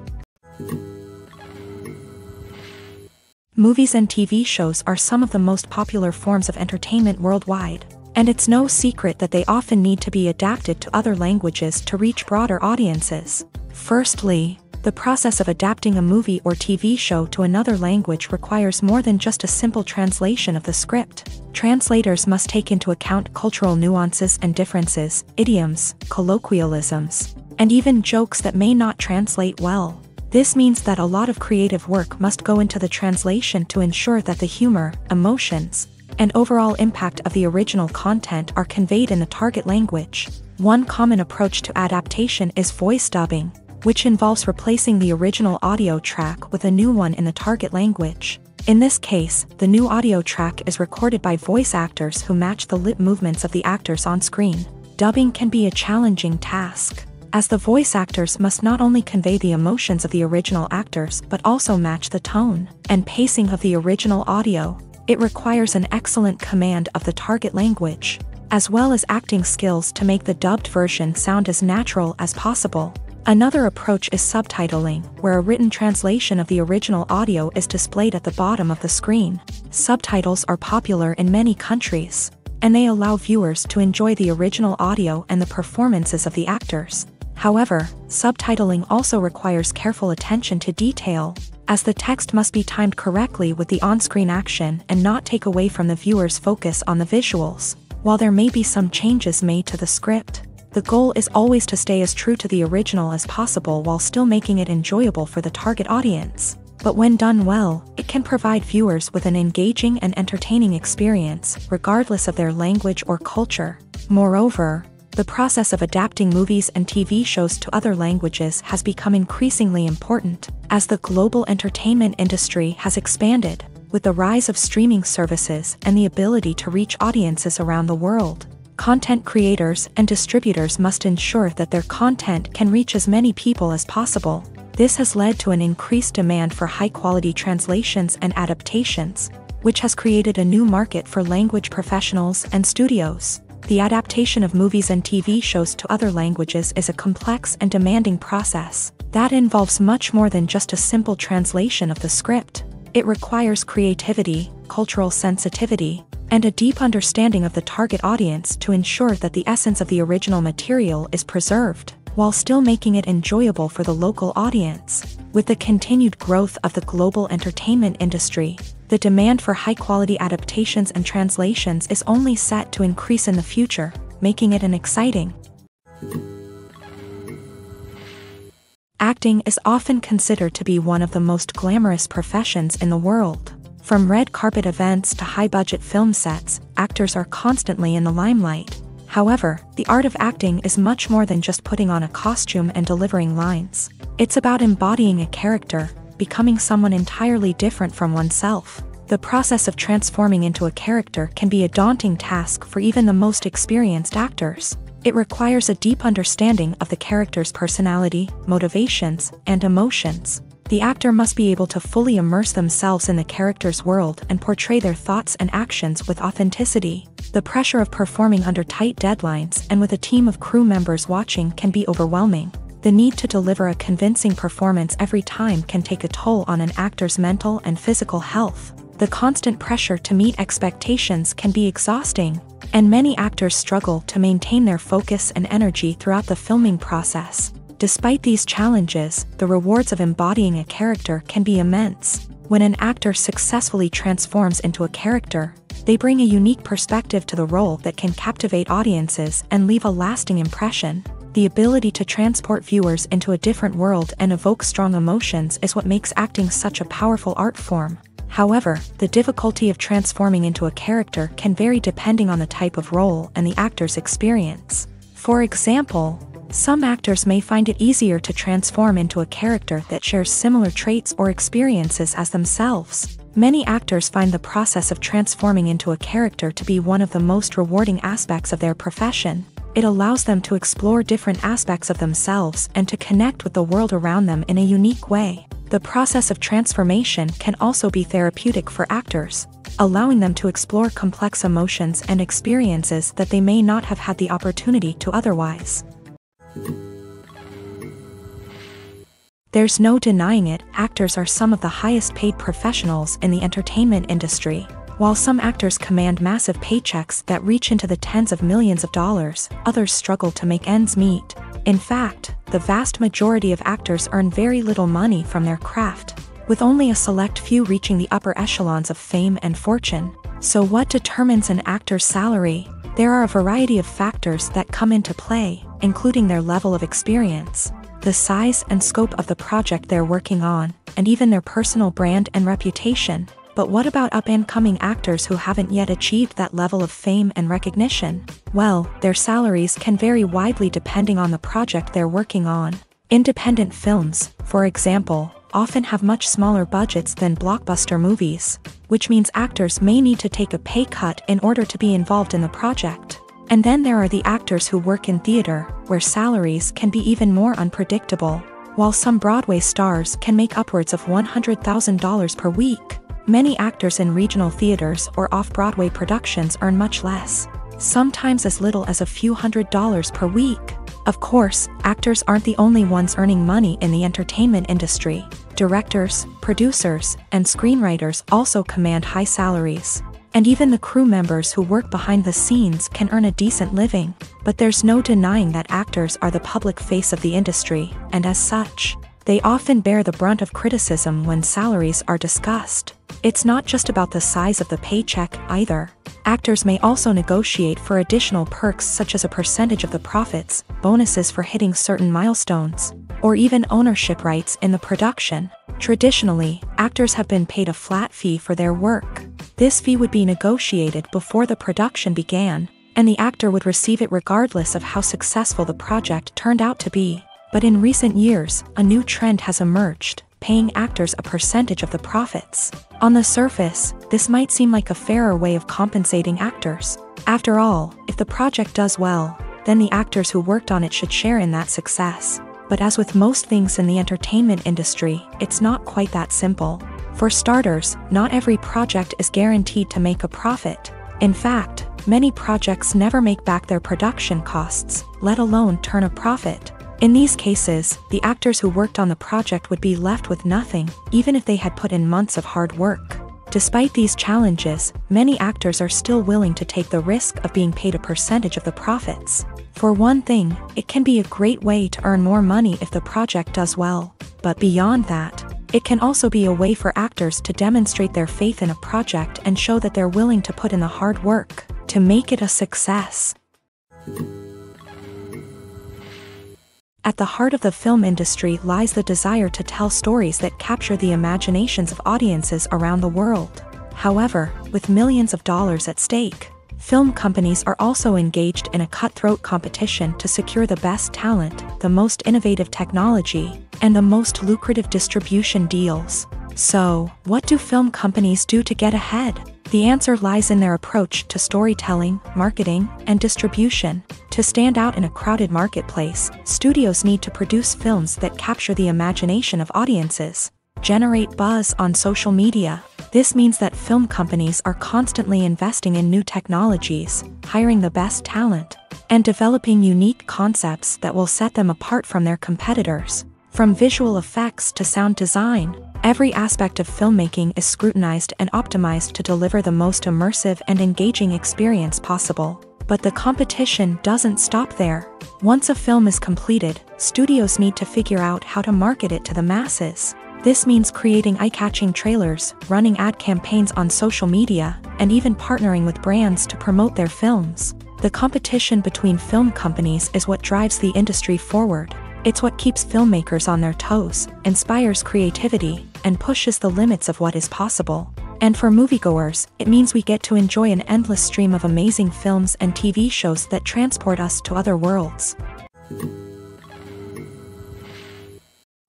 Movies and TV shows are some of the most popular forms of entertainment worldwide, and it's no secret that they often need to be adapted to other languages to reach broader audiences. Firstly, the process of adapting a movie or TV show to another language requires more than just a simple translation of the script. Translators must take into account cultural nuances and differences, idioms, colloquialisms, and even jokes that may not translate well. This means that a lot of creative work must go into the translation to ensure that the humor, emotions, and overall impact of the original content are conveyed in the target language. One common approach to adaptation is voice dubbing, which involves replacing the original audio track with a new one in the target language. In this case, the new audio track is recorded by voice actors who match the lip movements of the actors on screen. Dubbing can be a challenging task, as the voice actors must not only convey the emotions of the original actors but also match the tone and pacing of the original audio. It requires an excellent command of the target language, as well as acting skills to make the dubbed version sound as natural as possible. Another approach is subtitling, where a written translation of the original audio is displayed at the bottom of the screen. Subtitles are popular in many countries, and they allow viewers to enjoy the original audio and the performances of the actors. However, subtitling also requires careful attention to detail, as the text must be timed correctly with the on-screen action and not take away from the viewer's focus on the visuals. While there may be some changes made to the script, the goal is always to stay as true to the original as possible while still making it enjoyable for the target audience. But when done well, it can provide viewers with an engaging and entertaining experience, regardless of their language or culture. Moreover, the process of adapting movies and TV shows to other languages has become increasingly important, as the global entertainment industry has expanded, with the rise of streaming services and the ability to reach audiences around the world. Content creators and distributors must ensure that their content can reach as many people as possible. This has led to an increased demand for high-quality translations and adaptations, which has created a new market for language professionals and studios. The adaptation of movies and TV shows to other languages is a complex and demanding process that involves much more than just a simple translation of the script. It requires creativity, cultural sensitivity, and a deep understanding of the target audience to ensure that the essence of the original material is preserved, while still making it enjoyable for the local audience. With the continued growth of the global entertainment industry, the demand for high-quality adaptations and translations is only set to increase in the future, making it an exciting. Acting is often considered to be one of the most glamorous professions in the world. From red carpet events to high-budget film sets, actors are constantly in the limelight. However, the art of acting is much more than just putting on a costume and delivering lines. It's about embodying a character, becoming someone entirely different from oneself. The process of transforming into a character can be a daunting task for even the most experienced actors. It requires a deep understanding of the character's personality, motivations, and emotions. The actor must be able to fully immerse themselves in the character's world and portray their thoughts and actions with authenticity. The pressure of performing under tight deadlines and with a team of crew members watching can be overwhelming. The need to deliver a convincing performance every time can take a toll on an actor's mental and physical health. The constant pressure to meet expectations can be exhausting, and many actors struggle to maintain their focus and energy throughout the filming process. Despite these challenges, the rewards of embodying a character can be immense. When an actor successfully transforms into a character, they bring a unique perspective to the role that can captivate audiences and leave a lasting impression. The ability to transport viewers into a different world and evoke strong emotions is what makes acting such a powerful art form. However, the difficulty of transforming into a character can vary depending on the type of role and the actor's experience. For example, some actors may find it easier to transform into a character that shares similar traits or experiences as themselves. Many actors find the process of transforming into a character to be one of the most rewarding aspects of their profession. It allows them to explore different aspects of themselves and to connect with the world around them in a unique way. The process of transformation can also be therapeutic for actors, allowing them to explore complex emotions and experiences that they may not have had the opportunity to otherwise. There's no denying it, actors are some of the highest paid professionals in the entertainment industry. While some actors command massive paychecks that reach into the tens of millions of dollars, others struggle to make ends meet. In fact, the vast majority of actors earn very little money from their craft, with only a select few reaching the upper echelons of fame and fortune. So what determines an actor's salary? There are a variety of factors that come into play, including their level of experience, the size and scope of the project they're working on, and even their personal brand and reputation. But what about up-and-coming actors who haven't yet achieved that level of fame and recognition? Well, their salaries can vary widely depending on the project they're working on. Independent films, for example, often have much smaller budgets than blockbuster movies, which means actors may need to take a pay cut in order to be involved in the project. And then there are the actors who work in theater, where salaries can be even more unpredictable. While some Broadway stars can make upwards of $100,000 per week, many actors in regional theaters or off-Broadway productions earn much less, sometimes as little as a few $100s per week. Of course, actors aren't the only ones earning money in the entertainment industry. Directors, producers, and screenwriters also command high salaries. And even the crew members who work behind the scenes can earn a decent living. But there's no denying that actors are the public face of the industry, and as such, they often bear the brunt of criticism when salaries are discussed. It's not just about the size of the paycheck, either. Actors may also negotiate for additional perks such as a percentage of the profits, bonuses for hitting certain milestones, or even ownership rights in the production. Traditionally, actors have been paid a flat fee for their work. This fee would be negotiated before the production began, and the actor would receive it regardless of how successful the project turned out to be. But in recent years, a new trend has emerged, paying actors a percentage of the profits. On the surface, this might seem like a fairer way of compensating actors. After all, if the project does well, then the actors who worked on it should share in that success. But as with most things in the entertainment industry, it's not quite that simple. For starters, not every project is guaranteed to make a profit. In fact, many projects never make back their production costs, let alone turn a profit. In these cases, the actors who worked on the project would be left with nothing, even if they had put in months of hard work. Despite these challenges, many actors are still willing to take the risk of being paid a percentage of the profits. For one thing, it can be a great way to earn more money if the project does well. But beyond that, it can also be a way for actors to demonstrate their faith in a project and show that they're willing to put in the hard work to make it a success. At the heart of the film industry lies the desire to tell stories that capture the imaginations of audiences around the world. However, with millions of dollars at stake, film companies are also engaged in a cutthroat competition to secure the best talent, the most innovative technology, and the most lucrative distribution deals. So, what do film companies do to get ahead? The answer lies in their approach to storytelling, marketing, and distribution. To stand out in a crowded marketplace, studios need to produce films that capture the imagination of audiences, generate buzz on social media. This means that film companies are constantly investing in new technologies, hiring the best talent, and developing unique concepts that will set them apart from their competitors. From visual effects to sound design, every aspect of filmmaking is scrutinized and optimized to deliver the most immersive and engaging experience possible. But the competition doesn't stop there. Once a film is completed, studios need to figure out how to market it to the masses. This means creating eye-catching trailers, running ad campaigns on social media, and even partnering with brands to promote their films. The competition between film companies is what drives the industry forward. It's what keeps filmmakers on their toes, inspires creativity, and pushes the limits of what is possible. And for moviegoers, it means we get to enjoy an endless stream of amazing films and TV shows that transport us to other worlds.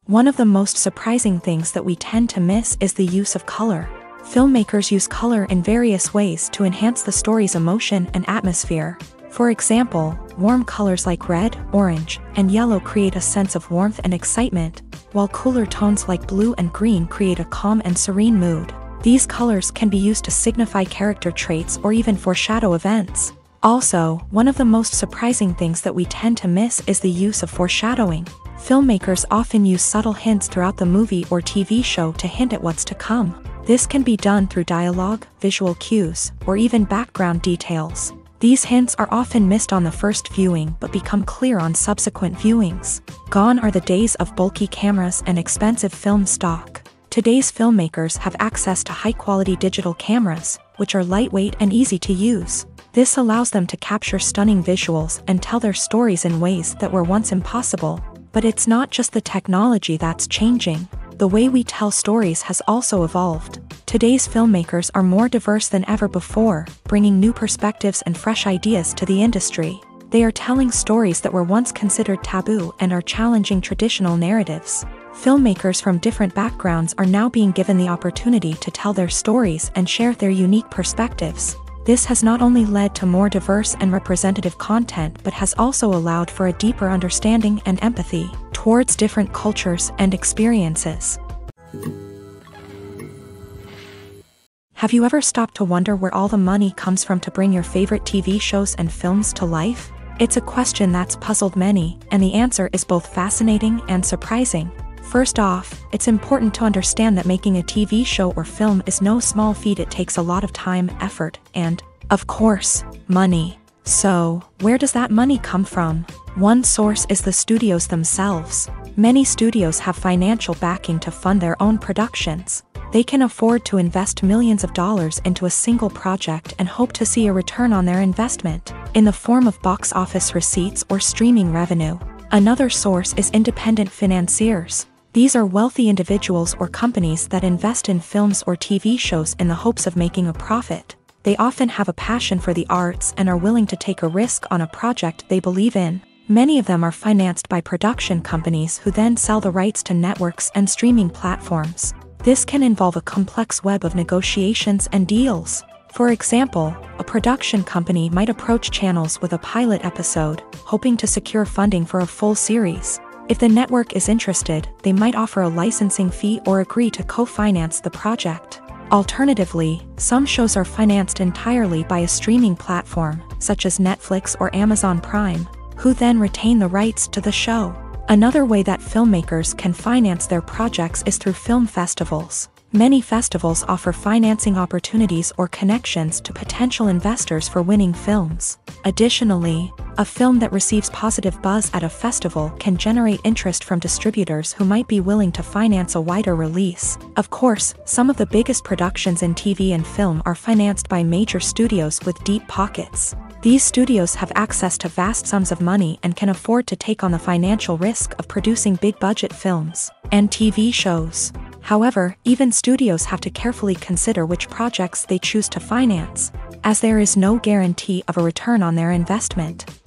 One of the most surprising things that we tend to miss is the use of color. Filmmakers use color in various ways to enhance the story's emotion and atmosphere. For example, warm colors like red, orange, and yellow create a sense of warmth and excitement, while cooler tones like blue and green create a calm and serene mood. These colors can be used to signify character traits or even foreshadow events. Also, one of the most surprising things that we tend to miss is the use of foreshadowing. Filmmakers often use subtle hints throughout the movie or TV show to hint at what's to come. This can be done through dialogue, visual cues, or even background details. These hints are often missed on the first viewing but become clear on subsequent viewings. Gone are the days of bulky cameras and expensive film stock. Today's filmmakers have access to high-quality digital cameras, which are lightweight and easy to use. This allows them to capture stunning visuals and tell their stories in ways that were once impossible. But it's not just the technology that's changing. The way we tell stories has also evolved. Today's filmmakers are more diverse than ever before, bringing new perspectives and fresh ideas to the industry. They are telling stories that were once considered taboo and are challenging traditional narratives. Filmmakers from different backgrounds are now being given the opportunity to tell their stories and share their unique perspectives. This has not only led to more diverse and representative content but has also allowed for a deeper understanding and empathy towards different cultures and experiences. Have you ever stopped to wonder where all the money comes from to bring your favorite TV shows and films to life? It's a question that's puzzled many, and the answer is both fascinating and surprising. First off, it's important to understand that making a TV show or film is no small feat. It takes a lot of time, effort, and, of course, money. So, where does that money come from? One source is the studios themselves. Many studios have financial backing to fund their own productions. They can afford to invest millions of dollars into a single project and hope to see a return on their investment, in the form of box office receipts or streaming revenue. Another source is independent financiers. These are wealthy individuals or companies that invest in films or TV shows in the hopes of making a profit. They often have a passion for the arts and are willing to take a risk on a project they believe in. Many of them are financed by production companies who then sell the rights to networks and streaming platforms. This can involve a complex web of negotiations and deals. For example, a production company might approach channels with a pilot episode, hoping to secure funding for a full series. If the network is interested, they might offer a licensing fee or agree to co-finance the project. Alternatively, some shows are financed entirely by a streaming platform, such as Netflix or Amazon Prime, who then retain the rights to the show. Another way that filmmakers can finance their projects is through film festivals. Many festivals offer financing opportunities or connections to potential investors for winning films. Additionally, a film that receives positive buzz at a festival can generate interest from distributors who might be willing to finance a wider release. Of course, some of the biggest productions in TV and film are financed by major studios with deep pockets. These studios have access to vast sums of money and can afford to take on the financial risk of producing big-budget films and TV shows. However, even studios have to carefully consider which projects they choose to finance, as there is no guarantee of a return on their investment.